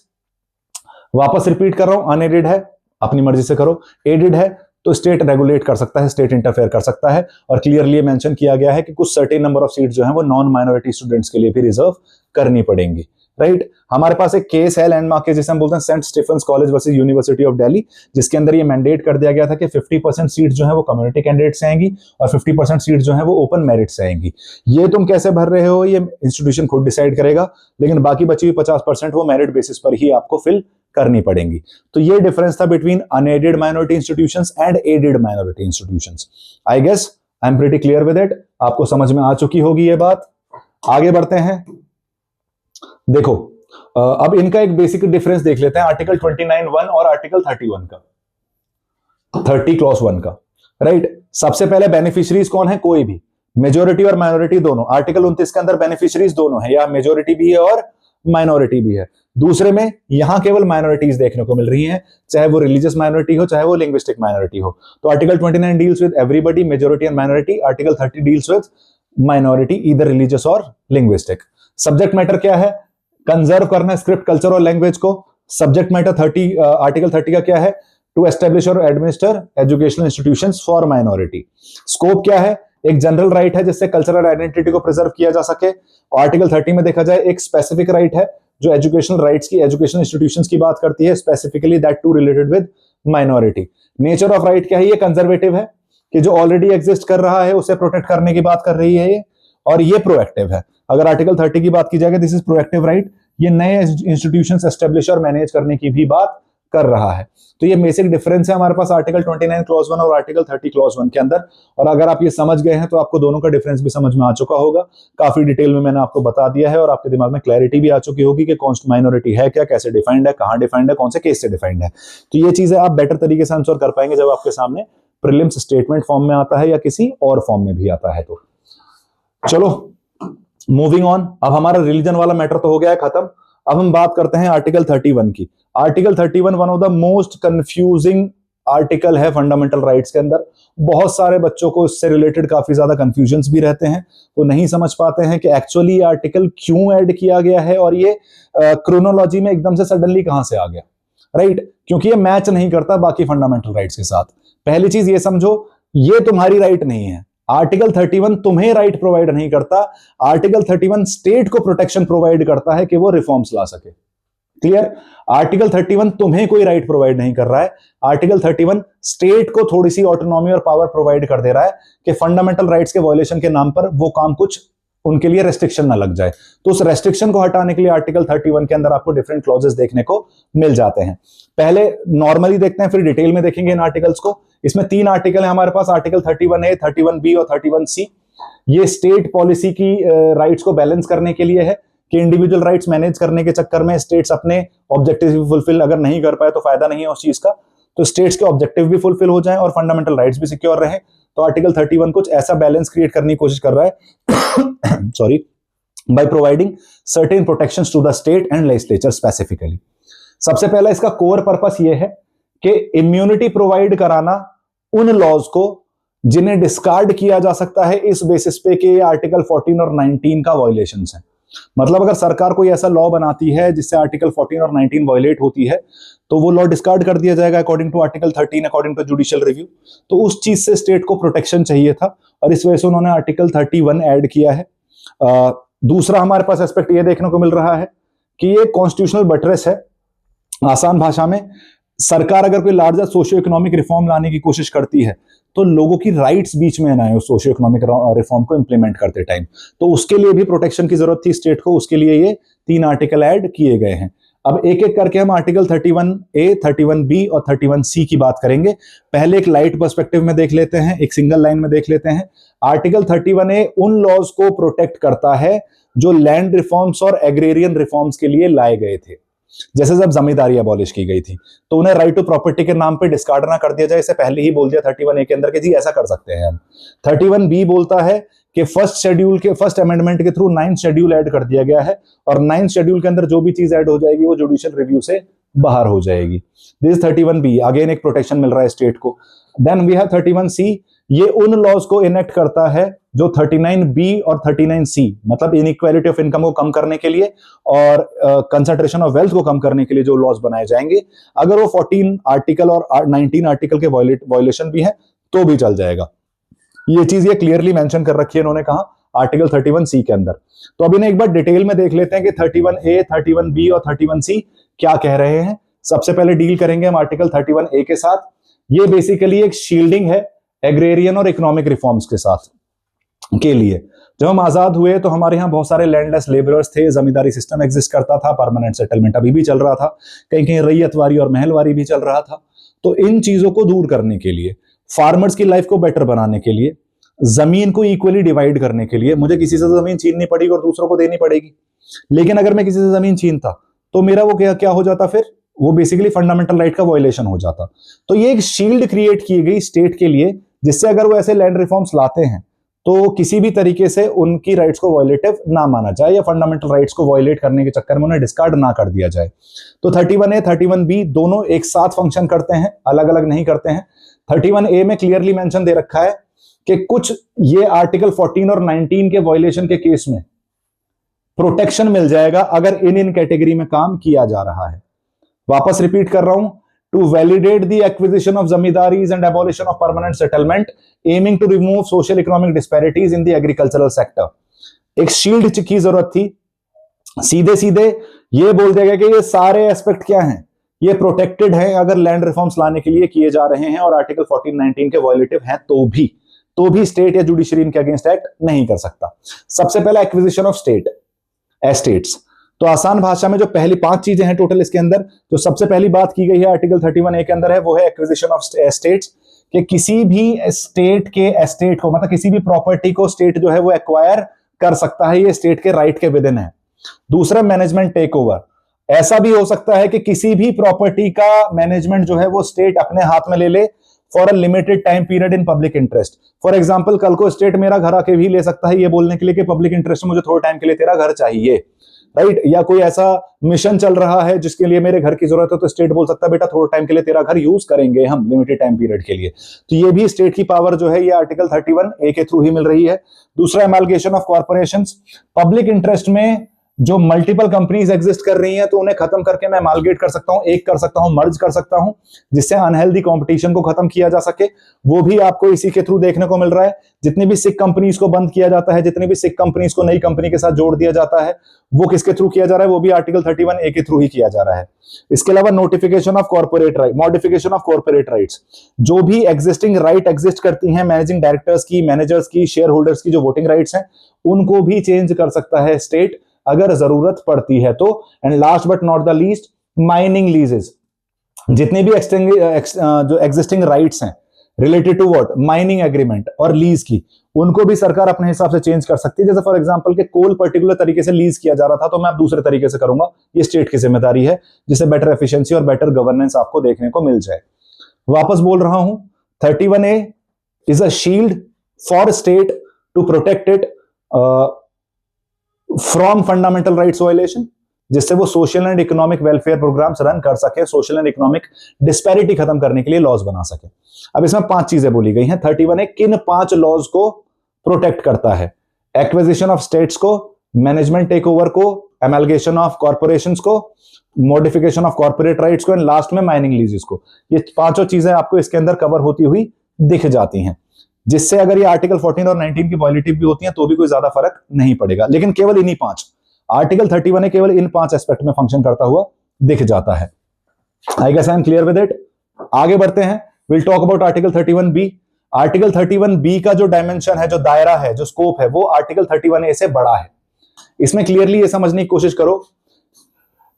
वापस रिपीट कर रहा हूं, अनएडेड है अपनी मर्जी से करो, एडेड है तो स्टेट रेगुलेट कर सकता है, स्टेट इंटरफेयर कर सकता है, और क्लियरली मेंशन किया गया है कि कुछ सर्टेन नंबर ऑफ सीट्स जो हैं वो नॉन माइनॉरिटी स्टूडेंट्स के लिए भी रिजर्व करनी पड़ेंगी। राइट? हमारे पास एक केस है लैंडमार्क के, जिसे हम बोलते हैं saint Stephen's college versus university of Delhi, जिसके अंदर ये मैंडेट कर दिया गया था कि 50% सीट जो है वो कम्युनिटी कैंडिडेट से आएंगी और 50% सीट जो है वो ओपन मेरिट से आएंगी। ये तुम कैसे भर रहे हो ये इंस्टीट्यूशन खुद डिसाइड करेगा, लेकिन बाकी बची हुई 50% वो मेरिट बेसिस पर ही आपको फिल करनी पड़ेंगी। तो ये डिफरेंस था between unaided minority institutions and aided minority institutions. I guess I am pretty clear with it. आपको समझ में आ चुकी होगी ये बात। आगे बढ़ते हैं। देखो, अब इनका एक बेसिक डिफरेंस देख लेते हैं, आर्टिकल 29(1) और आर्टिकल 31 का, 30 क्लॉज 1 का। राइट? सबसे पहले बेनिफिशियरीज कौन है? कोई भी, मेजोरिटी और माइनॉरिटी दोनों। आर्टिकल 29 के अंदर बेनिफिशियरीज दोनों है, या मेजोरिटी भी है और माइनॉरिटी भी है। दूसरे में यहां केवल माइनॉरिटीज देखने को मिल रही हैं, चाहे वो रिलीजियस माइनॉरिटी हो, चाहे वो लिंग्विस्टिक माइनॉरिटी हो। तो article 29 deals with everybody, majority and minority. Article 30 deals with minority, either religious और लिंग्विस्टिक। सब्जेक्ट मैटर क्या है? कंजर्व करना स्क्रिप्ट, कल्चर और लैंग्वेज को। सब्जेक्ट मैटर 30, आर्टिकल 30 का क्या है? टू एस्टेब्लिश और administer educational institutions for minority. Scope क्या है? एक जनरल राइट है जिससे कल्चरल आइडेंटिटी को प्रिजर्व किया जा सके। आर्टिकल 30 में देखा जाए एक स्पेसिफिक राइट है जो एजुकेशनल राइट्स की, एजुकेशनल इंस्टीट्यूशंस की बात करती है, specifically that to related with minority. Nature of right क्या है? ये कंजर्वेटिव है कि जो ऑलरेडी एग्जिस्ट कर रहा है उसे प्रोटेक्ट करने की बात कर रही है ये, और ये प्रोएक्टिव है। अगर आर्टिकल 30 की बात की जाएगी, दिस इज प्रोएक्टिव राइट, ये नए इंस्टीट्यूशंस एस्टेब्लिश और मैनेज करने की भी बात कर रहा है। तो ये बेसिक डिफरेंस है हमारे पास आर्टिकल 29 क्लॉज 1 और आर्टिकल 30 क्लॉज 1 के अंदर। और अगर आप ये समझ गए हैं तो आपको दोनों का डिफरेंस भी समझ में आ चुका होगा, काफी डिटेल में मैंने आपको बता दिया है और आपके दिमाग में क्लैरिटी भी आ चुकी होगी कि कॉन्स्ट माइनॉरिटी है क्या, कैसे डिफाइंड है, कहां डिफाइंड है, कौन से केस से डिफाइंड है। तो ये चीजें आप बेटर तरीके से आंसर कर पाएंगे जब आपके सामने प्रीलिम्स स्टेटमेंट फॉर्म में आता है या किसी और फॉर्म में भी आता है। तो चलो मूविंग ऑन, अब हमारा रिलीजन वाला मैटर तो हो गया है खत्म। अब हम बात करते हैं आर्टिकल 31 की। Article 31 one of the most confusing article है फंडामेंटल राइट्स के अंदर। बहुत सारे बच्चों को इससे रिलेटेड काफी ज्यादा कंफ्यूजन्स भी रहते हैं, वो नहीं समझ पाते हैं कि एक्चुअली ये आर्टिकल क्यों ऐड किया गया है और ये क्रोनोलॉजी में एकदम से सडनली कहां से आ गया, राइट? क्योंकि ये मैच नहीं करता बाकी फंडामेंटल राइट्स के साथ। पहली चीज ये समझो, ये तुम्हारी राइट नहीं है। आर्टिकल 31 तुम्हें राइट प्रोवाइड नहीं करता, आर्टिकल 31 स्टेट को प्रोटेक्शन प्रोवाइड करता है कि वो रिफॉर्म्स ला सके। क्लियर? आर्टिकल 31 तुम्हें कोई राइट प्रोवाइड नहीं कर रहा है, आर्टिकल 31 स्टेट को थोड़ी सी ऑटोनॉमी और पावर प्रोवाइड कर दे रहा है कि फंडामेंटल राइट्स के वायलेशन के नाम पर वो काम कुछ उनके लिए रेस्ट्रिक्शन ना लग जाए। तो उस रेस्ट्रिक्शन को हटाने के लिए आर्टिकल 31 के अंदर आपको डिफरेंट क्लॉजेस देखने को मिल जाते हैं। पहले नॉर्मली देखते हैं, फिर डिटेल में देखेंगे इन आर्टिकल्स को। इसमें 3 आर्टिकल है हमारे पास, आर्टिकल 31A, 31B और 31C। ये स्टेट पॉलिसी की राइट्स को बैलेंस करने के लिए है कि इंडिविजुअल राइट्स मैनेज करने के चक्कर में स्टेट्स अपने ऑब्जेक्टिव फुलफिल अगर नहीं कर पाए तो फायदा नहीं है उस चीज का। तो स्टेट्स के ऑब्जेक्टिव भी फुलफिल हो जाएं और फंडामेंटल राइट्स भी सिक्योर रहे। तो आर्टिकल 31 कुछ ऐसा बैलेंस क्रिएट करने की कोशिश कर रहा है sorry, by providing certain protections to the state and legislature specifically. सबसे पहला इसका कोर पर्पस यह है कि इम्यूनिटी प्रोवाइड कराना उन लॉज को जिन्हें डिस्कार्ड किया जा सकता है इस बेसिस पे कि आर्टिकल 14 और 19 का वायलेशंस है। मतलब अगर सरकार कोई ऐसा लॉ बनाती है जिससे आर्टिकल 14 और 19 वायलेट होती है तो वो लॉ डिस्कार्ड कर दिया जाएगा according to article 13, according to judicial review. तो उस चीज से स्टेट को प्रोटेक्शन चाहिए था और इस वजह से उन्होंने आर्टिकल 31 ऐड किया है। दूसरा हमारे पास एस्पेक्ट ये देखने को मिल रहा है कि ये कॉन्स्टिट्यूशनल बटरेस है। आसान भाषा में, सरकार अगर कोई लार्जर सोशियो इकोनॉमिक रिफॉर्म लाने की कोशिश करती है तो लोगों की राइट्स बीच में ना आए उस सोशियो इकोनॉमिक रिफॉर्म को इंप्लीमेंट करते टाइम। तो उसके लिए भी प्रोटेक्शन की जरूरत थी स्टेट को, उसके लिए ये 3 आर्टिकल ऐड किए गए हैं। अब एक एक करके हम आर्टिकल 31A, 31B और 31C की बात करेंगे। पहले एक लाइट पर्सपेक्टिव में देख लेते हैं, एक सिंगल लाइन में देख लेते हैं। आर्टिकल 31A उन लॉज को प्रोटेक्ट करता है जो लैंड रिफॉर्म्स और एग्रेरियन रिफॉर्म्स के लिए लाए गए थे। जैसे जब जमींदारी अबॉलिश की गई थी तो उन्हें राइट टू प्रॉपर्टी के नाम पे डिस्कार्ड ना कर दिया जाए, इसे पहले ही बोल दिया 31A के अंदर कि जी ऐसा कर सकते हैं हम। 31B बोलता है कि फर्स्ट अमेंडमेंट के थ्रू 9th शेड्यूल ऐड कर दिया गया है और 9th शेड्यूल के अंदर जो भी चीज ऐड हो जाएगी वो जुडिशियल रिव्यू से बाहर हो जाएगी। दिस 31B, अगेन एक प्रोटेक्शन मिल रहा है स्टेट को। देन वी हैव 31C, ये उन लॉज को इनेक्ट करता है जो 39B और 39C, मतलब इनइक्वालिटी ऑफ इनकम को कम करने के लिए और कंसंट्रेशन ऑफ वेल्थ को कम करने के लिए जो लॉज बनाए जाएंगे, अगर वो 14 आर्टिकल और 19 आर्टिकल के वायलेशन भी है तो भी चल जाएगा। ये चीज ये क्लियरली मेंशन कर रखी है इन्होंने कहा आर्टिकल 31C के अंदर। तो अब इन्हें एक बार डिटेल में देख लेते हैं कि 31A, 31B और 31C क्या कह रहे हैं। सबसे पहले डील करेंगे हम आर्टिकल 31A के साथ। ये बेसिकली एक शील्डिंग है एग्रेरियन और इकोनॉमिक रिफॉर्म्स के साथ के लिए। जब हम आजाद हुए तो हमारे यहाँ बहुत सारे लैंडलेस लेबरर्स थे, जमींदारी सिस्टम एग्जिस्ट करता था, परमानेंट सेटलमेंट अभी भी चल रहा था, कहीं कहीं रैयतवारी और महलवारी भी चल रहा था। तो इन चीजों को दूर करने के लिए, फार्मर्स की लाइफ को बेटर बनाने के लिए, जमीन को इक्वली डिवाइड करने के लिए, मुझे किसी से जमीन छीननी पड़ेगी और दूसरों को देनी पड़ेगी। लेकिन अगर मैं किसी से जमीन छीनता तो मेरा वो क्या हो जाता, फिर वो बेसिकली फंडामेंटल राइट का वायलेशन हो जाता। तो ये एक शील्ड क्रिएट की गई स्टेट के लिए, जिससे अगर वो ऐसे लैंड रिफॉर्म्स लाते हैं तो किसी भी तरीके से उनकी राइट्स को वायलेटिव ना माना जाए या फंडामेंटल राइट्स को वायलेट करने के चक्कर में उन्हें डिस्कार्ड ना कर दिया जाए। तो 31A, 31B दोनों एक साथ फंक्शन करते हैं, अलग अलग नहीं करते हैं। 31A में क्लियरली मेंशन दे रखा है कि कुछ ये आर्टिकल 14 और 19 के वायलेशन के केस में प्रोटेक्शन मिल जाएगा अगर इन कैटेगरी में काम किया जा रहा है। वापस रिपीट कर रहा हूं, to validate the acquisition of zamindāries and abolition of permanent settlement, aiming to remove social economic disparities in the agricultural sector। एक शील्ड की जरूरत थी। सीधे सीधे ये बोल देगा कि ये सारे एस्पेक्ट क्या हैं, ये प्रोटेक्टेड हैं अगर लैंड रिफॉर्म्स लाने के लिए किए जा रहे हैं और आर्टिकल 14, 19 के वायलेटिव हैं तो भी। तो भी स्टेट या जुडिशरी इनके अगेंस्ट एक्ट नहीं कर सकता। सबसे पहला एक्विजिशन ऑफ स्टेट एस्टेट्स। तो आसान भाषा में जो पहली 5 चीजें हैं टोटल इसके अंदर, जो सबसे पहली बात की गई है आर्टिकल 31A के अंदर है, वो है एक्विजिशन ऑफ एस्टेट्स, कि किसी भी स्टेट के एस्टेट को, मतलब किसी भी प्रॉपर्टी को स्टेट जो है वो एक्वायर कर सकता है, ये स्टेट के राइट के विदिन है। दूसरा मैनेजमेंट टेक ओवर, ऐसा भी हो सकता है कि किसी भी प्रॉपर्टी का मैनेजमेंट जो है वो स्टेट अपने हाथ में ले ले for a limited time period in public interest. For example, कल को स्टेट मेरा घर आके भी ले सकता है ये बोलने के लिए कि पब्लिक इंटरेस्ट में मुझे थोड़े टाइम के लिए तेरा घर चाहिए, राइट। या कोई ऐसा मिशन चल रहा है जिसके लिए मेरे घर की जरूरत है, तो स्टेट बोल सकता है बेटा थोड़ा टाइम के लिए तेरा घर यूज करेंगे हम, लिमिटेड टाइम पीरियड के लिए। तो ये भी स्टेट की पावर जो है ये आर्टिकल 31A के थ्रू ही मिल रही है। दूसरा, एमालगेशन ऑफ कॉर्पोरेशंस, पब्लिक इंटरेस्ट में जो मल्टीपल कंपनीज एग्जिस्ट कर रही हैं तो उन्हें खत्म करके मैं एमालगेट कर सकता हूं, एक कर सकता हूं, मर्ज कर सकता हूं, जिससे अनहेल्दी कंपटीशन को खत्म किया जा सके। वो भी आपको इसी के थ्रू देखने को मिल रहा है। जितनी भी सिक कंपनीज को बंद किया जाता है, जितनी भी सिक कंपनीज को नई कंपनी के साथ जोड़ दिया जाता है, वो किसके थ्रू किया जा रहा है, वो भी आर्टिकल 31A के थ्रू ही किया जा रहा है। इसके अलावा notification of corporate right, modification of corporate rights, जो भी एग्जिस्टिंग राइट एग्जिस्ट करती हैं मैनेजिंग डायरेक्टर्स की, मैनेजर्स की, शेयर होल्डर्स की, जो वोटिंग राइट्स हैं, उनको भी चेंज कर सकता है स्टेट अगर जरूरत पड़ती है तो। And last but not the least, mining leases, जितने भी जो एग्जिस्टिंग राइट्स हैं related to what, mining agreement और लीज की, उनको भी सरकार अपने हिसाब से चेंज कर सकती है। जैसे फॉर एग्जांपल के कोल पर्टिकुलर तरीके से लीज किया जा रहा था, तो मैं अब दूसरे तरीके से करूंगा, ये स्टेट की जिम्मेदारी है, जिससे बेटर एफिशिएंसी और बेटर गवर्नेंस आपको देखने को मिल जाए। वापस बोल रहा हूं, 31A is a shield for state to protect it from fundamental rights violation, जिससे वो social and economic welfare programs run कर सके, सोशल एंड इकोनॉमिक डिस्पैरिटी खत्म करने के लिए लॉज बना सके। अब इसमें 5 चीजें बोली गई हैं। 31A किन 5 लॉज को प्रोटेक्ट करता है? एक्विजिशन ऑफ स्टेट्स को, मैनेजमेंट टेक ओवर को, एमलगेशन ऑफ कॉर्पोरेशंस को, मॉडिफिकेशन ऑफ कॉर्पोरेट राइट्स को, एंड लास्ट में माइनिंग लीजेस को। ये 5 चीजें आपको इसके अंदर कवर होती हुई दिख जाती हैं, जिससे अगर ये आर्टिकल 14 और 19 की वॉयलेटिव भी होती हैं तो भी कोई ज्यादा फर्क नहीं पड़ेगा। लेकिन केवल इन्हीं 5, आर्टिकल 31A केवल इन 5 एस्पेक्ट में फंक्शन करता हुआ दिख जाता है। I guess I am clear with it. आगे बढ़ते हैं, will talk about article 31B। Article 31B का जो डायमेंशन है, जो दायरा है, जो स्कोप है, वो आर्टिकल 31A से बड़ा है। इसमें क्लियरली ये समझने की कोशिश करो,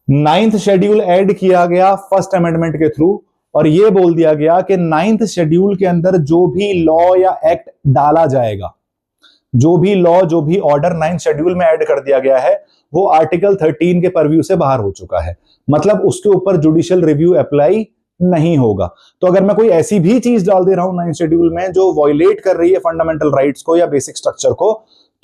9th शेड्यूल ऐड किया गया फर्स्ट अमेंडमेंट के थ्रू, और ये बोल दिया गया कि 9th शेड्यूल के अंदर जो भी लॉ या एक्ट डाला जाएगा, जो भी लॉ, जो भी ऑर्डर 9th शेड्यूल में ऐड कर दिया गया है, वो आर्टिकल 13 के परव्यू से बाहर हो चुका है। मतलब उसके ऊपर जुडिशियल रिव्यू अप्लाई नहीं होगा। तो अगर मैं कोई ऐसी भी चीज डाल दे रहा हूं 9th शेड्यूल में जो वॉयलेट कर रही है फंडामेंटल राइट्स को या बेसिक स्ट्रक्चर को,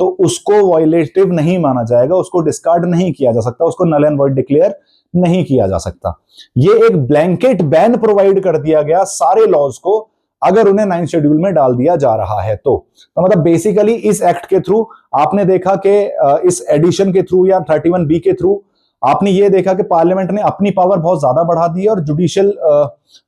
तो उसको वॉयलेटिव नहीं माना जाएगा, उसको डिस्कार्ड नहीं किया जा सकता, उसको नल एंड वॉइड डिक्लेयर नहीं किया जा सकता। ये एक ब्लैंकेट बैन प्रोवाइड कर दिया गया सारे लॉज को, अगर उन्हें 9th शेड्यूल में डाल दिया जा रहा है तो मतलब बेसिकली इस एक्ट के थ्रू आपने देखा कि इस एडिशन के थ्रू या 31B के थ्रू आपने ये देखा कि पार्लियामेंट ने अपनी पावर बहुत ज्यादा बढ़ा दी है और जुडिशियल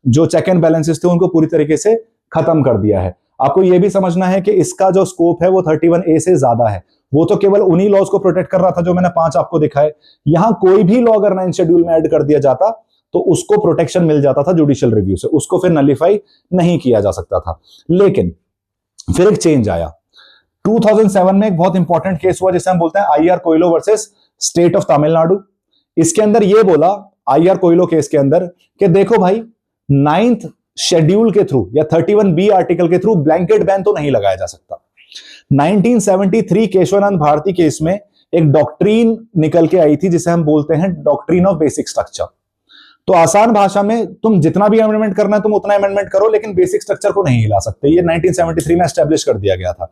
जो चेक एंड बैलेंसेस थे उनको पूरी तरीके से खत्म कर दिया है। आपको यह भी समझना है कि इसका जो स्कोप है वो 31A से ज्यादा है। वो तो केवल उन्हीं लॉज को प्रोटेक्ट कर रहा था जो मैंने 5 आपको दिखाए। यहां कोई भी लॉ अगर 9th शेड्यूल में ऐड कर दिया जाता तो उसको प्रोटेक्शन मिल जाता था जुडिशियल रिव्यू से, उसको फिर नलिफाई नहीं किया जा सकता था। लेकिन फिर एक चेंज आया 2007 में, एक बहुत इंपॉर्टेंट केस हुआ जिसे हम बोलते हैं IR Coelho versus state of Tamil Nadu. इसके अंदर यह बोला IR कोयलो केस के अंदर कि देखो भाई, 9th शेड्यूल के थ्रू या 31B आर्टिकल के थ्रू ब्लैंकेट बैन तो नहीं लगाया जा सकता। 1973 केशवानंद भारती केस में एक डॉक्ट्रीन निकल के आई थी जिसे हम बोलते हैं डॉक्ट्रीन ऑफ बेसिक स्ट्रक्चर। तो आसान भाषा में तुम जितना भी अमेंडमेंट करना है तुम उतना अमेंडमेंट करो, लेकिन बेसिक स्ट्रक्चर को नहीं हिला सकते। ये 1973 में एस्टेब्लिश कर दिया गया था।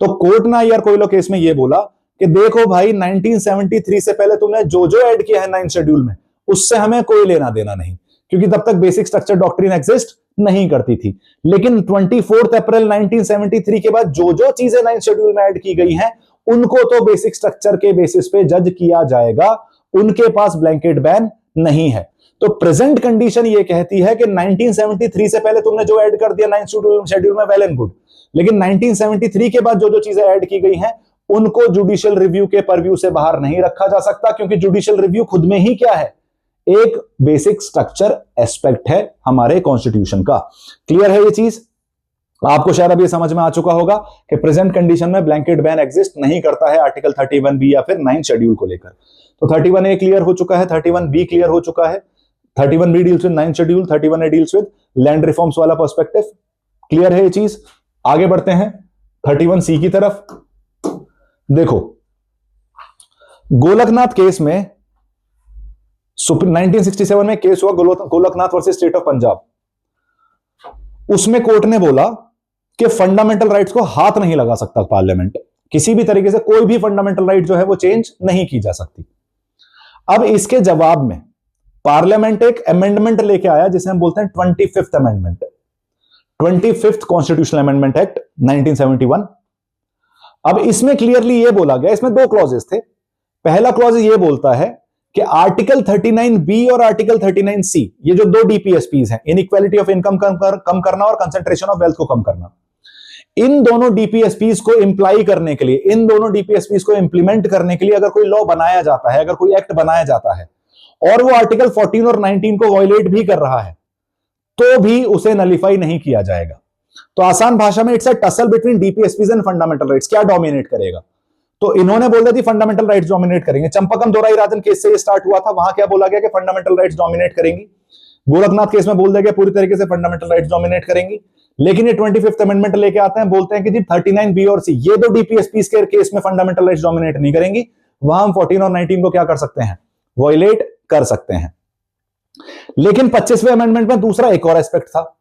तो कोर्ट ने IR कोयलो केस में ये बोला कि देखो भाई, 1973 से पहले तुमने जो जो ऐड किया है 9th शेड्यूल में, उससे हमें कोई लेना देना नहीं, क्योंकि तब तक बेसिक स्ट्रक्चर डॉक्ट्रिन एग्जिस्ट नहीं करती थी। लेकिन 24 अप्रैल 1973 के बाद जो जो चीजें 9th शेड्यूल में ऐड की गई हैं, उनको तो बेसिक स्ट्रक्चर के बेसिस पे जज किया जाएगा, उनके पास ब्लैंकेट बैन नहीं है। तो प्रेजेंट कंडीशन ये कहती है कि 1973 से पहले तुमने जो ऐड कर दिया 9th शेड्यूल में, वेल एंड गुड, लेकिन 1973 के बाद जो जो चीजें ऐड की गई हैं उनको जुडिशियल रिव्यू के परव्यू से बाहर नहीं रखा जा सकता, क्योंकि जुडिशियल रिव्यू खुद में ही क्या है, एक बेसिक स्ट्रक्चर एस्पेक्ट है हमारे कॉन्स्टिट्यूशन का। क्लियर है ये चीज? आपको शायद अब ये समझ में आ चुका होगा कि प्रेजेंट कंडीशन में ब्लैंकेट बैन एग्जिस्ट नहीं करता है आर्टिकल 31 बी या फिर 9 शेड्यूल को लेकर। तो 31 ए क्लियर हो चुका है, 31 बी क्लियर हो चुका है, 31 B deals with 9 schedule, 31 A deals with land reforms वाला पर्सपेक्टिव। क्लियर है ये चीज? आगे बढ़ते हैं 31 सी की तरफ। देखो, गोलकनाथ केस में 1967 में केस हुआ Golaknath versus state of Punjab. उसमें कोर्ट ने बोला कि फंडामेंटल राइट्स को हाथ नहीं लगा सकता पार्लियामेंट, किसी भी तरीके से कोई भी फंडामेंटल राइट जो है वो चेंज नहीं की जा सकती। अब इसके जवाब में पार्लियामेंट एक अमेंडमेंट लेके आया जिसे हम बोलते हैं 25th amendment, 25th constitutional amendment act 1971। अब इसमें क्लियरली ये बोला गया, इसमें दो क्लॉजेस थे। पहला क्लॉज ये बोलता है कि आर्टिकल 39 बी और आर्टिकल 39 सी, ये जो दो डीपीएसपीज हैं, इनइक्वालिटी ऑफ इनकम कम करना और कंसंट्रेशन ऑफ वेल्थ को कम करना, इन दोनों डीपीएसपीज को इंप्लाई करने के लिए, इन दोनों डीपीएसपीज को इंप्लीमेंट करने के लिए अगर कोई लॉ बनाया जाता है, अगर कोई एक्ट बनाया जाता है और वो आर्टिकल 14 और 19 को वायलेट भी कर रहा है तो भी उसे नलिफाई नहीं किया जाएगा। तो आसान भाषा में it's a tussle between DPSPs and fundamental rights. क्या डोमिनेट करेगा? तो इन्होंने बोल दिया थी फंडामेंटल राइट्स डोमिनेट करेंगे। चंपाकम दोराई राजन केस से ये स्टार्ट हुआ था, वहां क्या बोला गया कि फंडामेंटल राइट्स डोमिनेट करेंगी। गोरखनाथ केस में बोल दिया गया पूरी तरीके से फंडामेंटल राइट्स डोमिनेट करेंगी। लेकिन ये 25th अमेंडमेंट लेके आते हैं, बोलते हैं कि जी 39 बी और सी, ये दो डीपीएसपीज के केस में फंडामेंटल राइट्स डोमिनेट नहीं करेंगी, वहां हम 14 और 19 को क्या कर सकते हैं? वायलेट कर सकते हैं। लेकिन 25वें अमेंडमेंट में दूसरा एक और एस्पेक्ट था,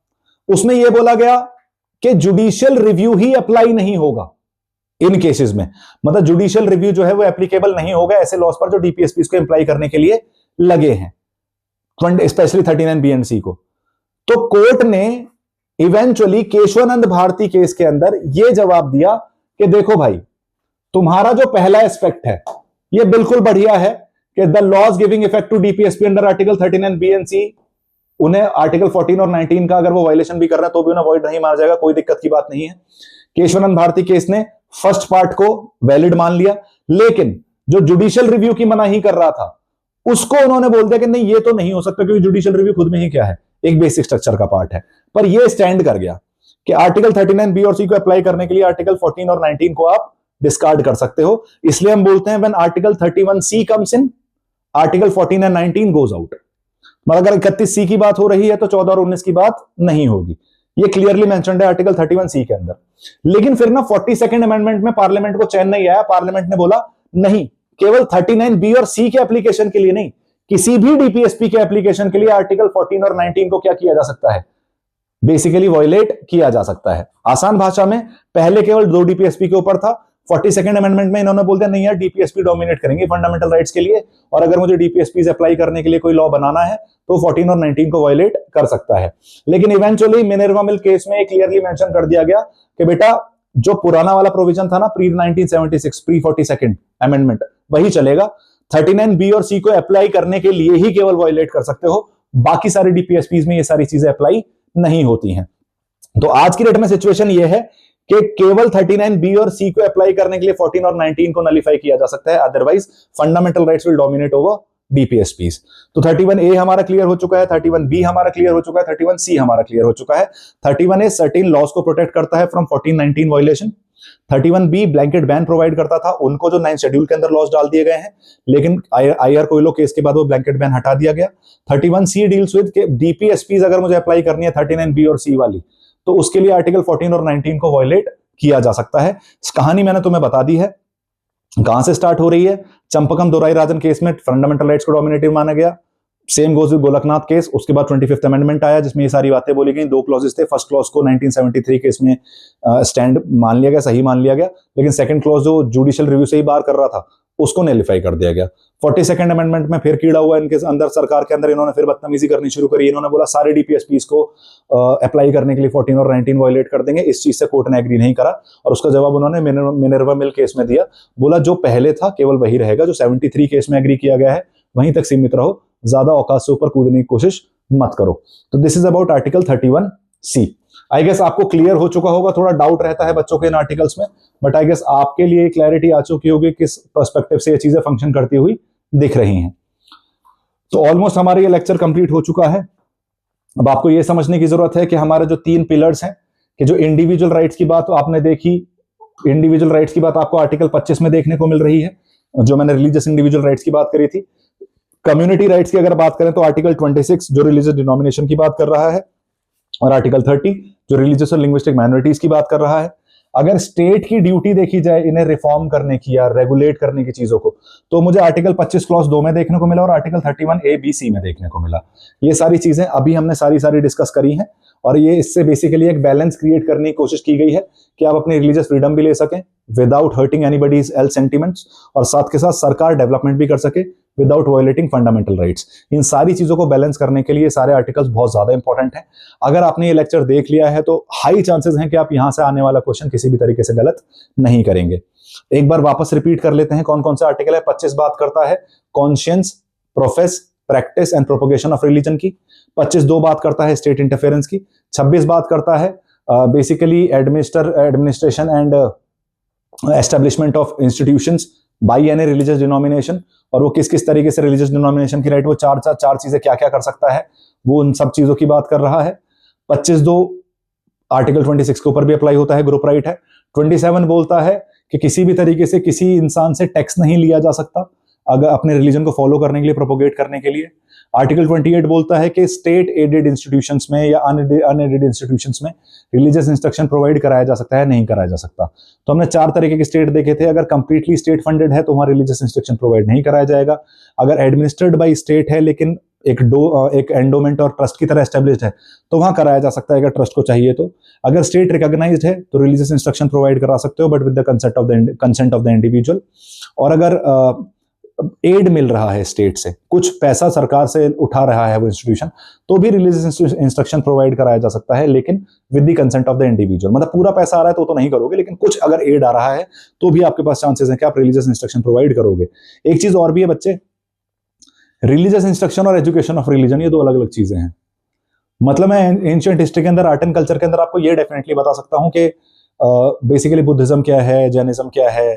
उसमें यह बोला गया कि जुडिशियल रिव्यू ही अप्लाई नहीं होगा इन केसेस में। मतलब जुडिशियल रिव्यू जो है वो एप्लीकेबल नहीं होगा ऐसे लॉस पर जो डीपीएसपीज को अप्लाई करने के लिए लगे हैं, स्पेशली 39 बी एंड सी को। तो कोर्ट ने इवेंचुअली केशवानंद भारती केस के अंदर यह जवाब दिया कि देखो भाई, तुम्हारा जो पहला एस्पेक्ट है यह बिल्कुल बढ़िया है कि the laws giving effect to DPSP under article 39 B and C, उन्हें आर्टिकल 14 और 19 का अगर वो वायलेशन भी कर रहा है तो भी उन्हें वॉइड नहीं माना जाएगा, कोई दिक्कत की बात नहीं है। केशवानंद भारती केस ने फर्स्ट पार्ट को वैलिड मान लिया, लेकिन जो जुडिशियल रिव्यू की मनाही कर रहा था उसको उन्होंने बोल दिया कि नहीं, ये तो नहीं हो सकता क्योंकि जुडिशियल रिव्यू खुद में ही क्या है, एक बेसिक स्ट्रक्चर का पार्ट है। पर ये स्टैंड कर गया कि आर्टिकल 39 बी और सी को अप्लाई करने के लिए आर्टिकल 14 और 19 को आप डिस्कार्ड कर सकते हो। इसलिए हम बोलते हैं when article 31 C comes in, article 14 and 19 goes out. मतलब अगर 31 सी की बात हो रही है तो 14 और 19 की बात नहीं होगी। ये क्लियरली मेंशन्ड है आर्टिकल 31 सी के अंदर। लेकिन फिर ना 42nd अमेंडमेंट में पार्लियामेंट को चैन नहीं आया। पार्लियामेंट ने बोला नहीं, केवल 39 बी और सी के एप्लीकेशन के लिए नहीं, किसी भी डीपीएसपी के एप्लीकेशन के लिए आर्टिकल 14 और 19 को क्या किया जा सकता है? बेसिकली वायलेट किया जा सकता है। आसान भाषा में पहले केवल दो डीपीएसपी के ऊपर था, 42nd अमेंडमेंट में इन्होंने बोल दिया नहीं यार, डीपीएसपी डोमिनेट करेंगे फंडामेंटल राइट्स के लिए, और अगर मुझे डीपीएसपी अप्लाई करने के लिए कोई लॉ बनाना है तो 14 और 19 को वायलेट कर सकता है। लेकिन इवेंचुअली मिनर्वा मिल केस में क्लियरली मेंशन कर दिया गया कि बेटा जो पुराना वाला प्रोविजन था ना, प्री 1976 प्री 42nd अमेंडमेंट, वही चलेगा। 39 बी और सी को अप्लाई करने के लिए ही केवल वायलेट कर सकते हो, बाकी सारे डीपीएसपी में ये सारी चीजें अप्लाई नहीं होती हैं। तो आज की डेट में सिचुएशन ये है कि केवल 39 बी और सी को अप्लाई करने के लिए 14 और 19 को नलिफाई किया जा सकता है, otherwise fundamental rights will dominate over DPSPs. तो 31 ए हमारा क्लियर हो चुका है, 31 बी हमारा क्लियर हो चुका है, 31 सी हमारा क्लियर हो चुका है। 31 ए सर्टेन लॉज को प्रोटेक्ट करता है फ्रॉम 14-19 violation. 31 B blanket ban provide करता था उनको जो 9 शेड्यूल के अंदर लॉज डाल दिए गए हैं, लेकिन आईआर कोयलो केस के बाद वो ब्लैंकेट बैन हटा दिया गया। 31 सी डील्स विद डीपीएसपीज अगर मुझे अप्लाई करनी है 39 बी और सी वाली, तो उसके लिए आर्टिकल 14 और 19 को वायलेट किया जा सकता है। कहानी मैंने तुम्हें बता दी है, कहां से स्टार्ट हो रही है। चंपकम दोराई राजन केस में फंडामेंटल राइट्स को डोमिनेटिव माना गया, same goes with Golaknath case. उसके बाद 25th अमेंडमेंट आया जिसमें ये सारी बातें बोली गई। दो क्लॉजेस थे, फर्स्ट क्लॉज को 1973 केस में स्टैंड मान लिया गया, सही मान लिया गया, लेकिन सेकंड क्लॉज जो जुडिशियल रिव्यू से ही बार कर रहा था उसको नलिफाई कर दिया गया। 42nd अमेंडमेंट में फिर कीड़ा हुआ इनके अंदर, सरकार के अंदर इन्होंने फिर बदतमीजी करनी शुरू करी। इन्होंने बोला सारे डीपीएसपीज को अप्लाई करने के लिए 14 और 19 वायलेट कर देंगे। इस चीज से कोर्ट ने एग्री नहीं करा और उसका जवाब उन्होंने मिनर्वा मिल केस में दिया। बोला जो पहले था केवल वही रहेगा, जो 73 केस में एग्री किया गया है वहीं तक सीमित रहो, ज्यादा औकात से ऊपर कूदने की कोशिश मत करो। तो this is about article 31 C. I guess आपको क्लियर हो चुका होगा। थोड़ा डाउट रहता है बच्चों के इन आर्टिकल्स में, बट आई गेस आपके लिए क्लैरिटी आ चुकी होगी किस पर्सपेक्टिव से ये चीजें फंक्शन करती हुई दिख रही हैं। तो ऑलमोस्ट हमारा ये लेक्चर कंप्लीट हो चुका है। अब आपको ये समझने की जरूरत है कि हमारे जो 3 पिलर्स हैं कि जो इंडिविजुअल राइट्स की बात आपने देखी, इंडिविजुअल राइट्स की बात आपको आर्टिकल 25 में देखने को मिल रही है, जो मैंने रिलीजियस इंडिविजुअल राइट्स की बात करी थी। कम्युनिटी राइट्स की अगर बात करें तो आर्टिकल 26 जो रिलीजियस डिनोमिनेशन की बात कर रहा है, और आर्टिकल 30 जो रिलीजियस और लिंग्विस्टिक माइनॉरिटीज की बात कर रहा है। अगर स्टेट की ड्यूटी देखी जाए इन्हें रिफॉर्म करने की या रेगुलेट करने की चीजों को, तो मुझे आर्टिकल 25 क्लॉज 2 में देखने को मिला और आर्टिकल 31A, B, C में देखने को मिला। ये सारी चीजें अभी हमने सारी डिस्कस करी हैं, और ये इससे बेसिकली एक बैलेंस क्रिएट करने की कोशिश की गई है कि आप अपनी रिलीजियस फ्रीडम भी ले सकें without hurting anybody's else sentiments, और साथ के साथ सरकार डेवलपमेंट भी कर सके विदाउट वायलेटिंग फंडामेंटल राइट्स। इन सारी चीजों को बैलेंस करने के लिए सारे आर्टिकल्स बहुत ज्यादा इंपॉर्टेंट हैं। अगर आपने ये लेक्चर देख लिया है तो हाई चांसेस हैं कि आप यहां से आने वाला क्वेश्चन किसी भी तरीके से गलत नहीं करेंगे। एक बार वापस रिपीट कर लेते हैं कौन कौन सा आर्टिकल है। 25 बात करता है conscience, profess, practice and propagation of religion की। 25(2) बात करता है स्टेट इंटरफेरेंस की। 26 बात करता है basically administration and establishment of institutions by any religious denomination, और वो किस किस तरीके से रिलीजियस डिनोमिनेशन की राइट, वो चार चीजें क्या क्या कर सकता है, वो उन सब चीजों की बात कर रहा है। 25(2) आर्टिकल 26 के ऊपर भी अप्लाई होता है, ग्रुप राइट है। 27 बोलता है कि किसी भी तरीके से किसी इंसान से टैक्स नहीं लिया जा सकता अगर अपने रिलीजन को फॉलो करने के लिए, प्रोपोगेट करने के लिए। आर्टिकल 28 बोलता है कि स्टेट एडेड इंस्टीट्यूशंस में या अनएडेड इंस्टीट्यूशंस में रिलीजियस इंस्ट्रक्शन प्रोवाइड कराया जा सकता है, नहीं कराया जा सकता। तो हमने 4 तरीके के स्टेट देखे थे। अगर कंप्लीटली स्टेट फंडेड है तो वहां रिलीजियस इंस्ट्रक्शन प्रोवाइड नहीं कराया जाएगा। अगर एडमिनिस्टर्ड बाय स्टेट है लेकिन एक एंडोमेंट और ट्रस्ट की तरह एस्टेब्लिश्ड है तो वहां कराया जा सकता है अगर ट्रस्ट को चाहिए तो। अगर स्टेट रिकॉग्नाइज्ड है तो रिलीजियस इंस्ट्रक्शन प्रोवाइड करा सकते हो but with the consent of the individual. और अगर एड मिल रहा है स्टेट से, कुछ पैसा सरकार से उठा रहा है वो इंस्टीट्यूशन, तो भी रिलीजियस इंस्ट्रक्शन प्रोवाइड कराया जा सकता है लेकिन with the consent of the individual. मतलब पूरा पैसा आ रहा है तो नहीं करोगे, लेकिन कुछ अगर एड आ रहा है तो भी आपके पास चांसेस हैं कि आप रिलीजियस इंस्ट्रक्शन प्रोवाइड करोगे। एक चीज और भी है बच्चे, रिलीजियस इंस्ट्रक्शन और एजुकेशन ऑफ रिलीजन ये 2 अलग अलग चीजें हैं। मतलब मैं एंशिएंट हिस्ट्री के अंदर, आर्ट एंड कल्चर के अंदर आपको ये डेफिनेटली बता सकता हूं कि बेसिकली बुद्धिज्म क्या है, जैनिज्म क्या है,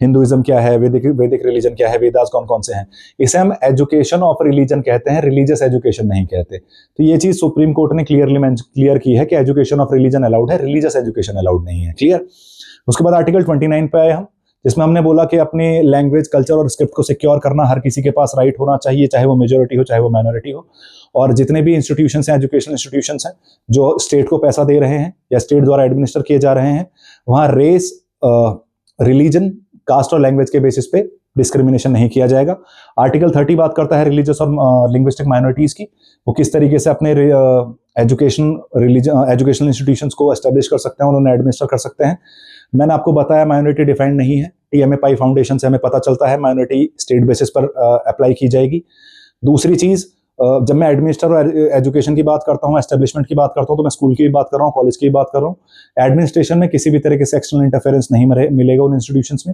हिंदुइज्म क्या है, वैदिक रिलीजन क्या है, वेदास कौन कौन से हैं। इसे हम एजुकेशन ऑफ रिलीजन कहते हैं, रिलीजियस एजुकेशन नहीं कहते। तो ये चीज सुप्रीम कोर्ट ने क्लियर की है कि एजुकेशन ऑफ रिलीजन अलाउड है, रिलीजियस एजुकेशन अलाउड नहीं है। क्लियर। उसके बाद आर्टिकल 29 पे आए हम, जिसमें हमने बोला कि अपने लैंग्वेज, कल्चर और स्क्रिप्ट को सिक्योर करना हर किसी के पास राइट होना चाहिए, चाहे वो मेजोरिटी हो चाहे वो माइनॉरिटी हो। और जितने भी इंस्टीट्यूशंस हैं, एजुकेशनल इंस्टीट्यूशंस हैं जो स्टेट को पैसा दे रहे हैं या स्टेट द्वारा एडमिनिस्टर किए जा रहे हैं, वहां रेस, रिलीजन, कास्ट और लैंग्वेज के बेसिस पे डिस्क्रिमिनेशन नहीं किया जाएगा। आर्टिकल 30 बात करता है रिलीजियस और लिंग्विस्टिक माइनॉरिटीज की, वो किस तरीके से अपने एजुकेशनल इंस्टीट्यूशंस को एस्टेब्लिश कर सकते हैं और उन्हें एडमिनिस्टर कर सकते हैं। मैंने आपको बताया माइनॉरिटी डिफाइंड नहीं है, टीएमए पाई फाउंडेशन से हमें पता चलता है माइनॉरिटी स्टेट बेसिस पर अप्लाई की जाएगी। दूसरी चीज, जब मैं एडमिनिस्टर और एजुकेशन की बात करता हूँ, एस्टेब्लिशमेंट की बात करता हूँ, तो मैं स्कूल की भी बात कर रहा हूँ, कॉलेज की भी बात कर रहा हूँ। एडमिनिस्ट्रेशन में किसी भी तरीके से एक्सटर्नल इंटरफेरेंस नहीं मिलेगा उन इंस्टीट्यूशंस में।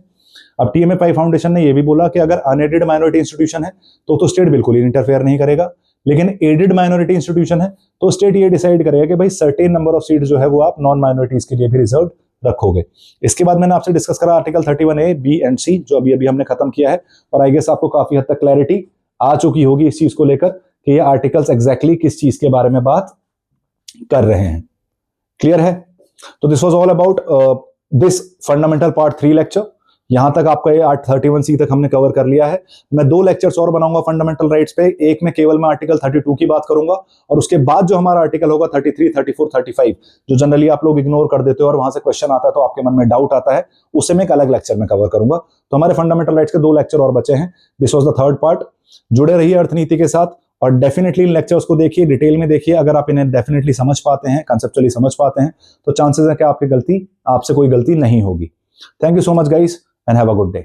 अब टीएमए पाई फाउंडेशन ने यह भी बोला कि अगर अनएडेड माइनॉरिटी इंस्टीट्यूशन है तो स्टेट बिल्कुल ही इंटरफेयर नहीं करेगा, लेकिन एडेड माइनॉरिटी इंस्टीट्यूशन है तो स्टेट ये डिसाइड करेगा कि भाई सर्टेन नंबर ऑफ सीट जो है वो आप नॉन माइनॉरिटीज के लिए भी रिजर्व रखोगे। इसके बाद मैंने आपसे डिस्कस करा article 31A, B and C जो अभी हमने खत्म किया है, और आई गेस आपको काफी हद तक क्लैरिटी आ चुकी होगी इस चीज को लेकर कि ये आर्टिकल्स एग्जैक्टली किस चीज के बारे में बात कर रहे हैं। क्लियर है? तो this was all about this fundamental part 3 lecture. यहां तक आपका ये 31C तक हमने कवर कर लिया है। मैं 2 लेक्चर्स और बनाऊंगा फंडामेंटल राइट्स पे। एक में केवल मैं आर्टिकल 32 की बात करूंगा, और उसके बाद जो हमारा आर्टिकल होगा 33, 34, 35 जो जनरली आप लोग इग्नोर कर देते हो और वहां से क्वेश्चन आता है तो आपके मन में डाउट आता है, उसे मैं एक अलग लेक्चर में कवर करूंगा। तो हमारे फंडामेंटल राइट्स के 2 लेक्चर और बचे हैं। This was the 3rd part. जुड़े रहिए अर्थनीति के साथ और डेफिनेटली इन लेक्चर्स को देखिए, डिटेल में देखिए। अगर आप इन्हें डेफिनेटली समझ पाते हैं, कंसेप्चुअली समझ पाते हैं, तो चांसेस है कि आपसे कोई गलती नहीं होगी। Thank you so much guys and have a good day.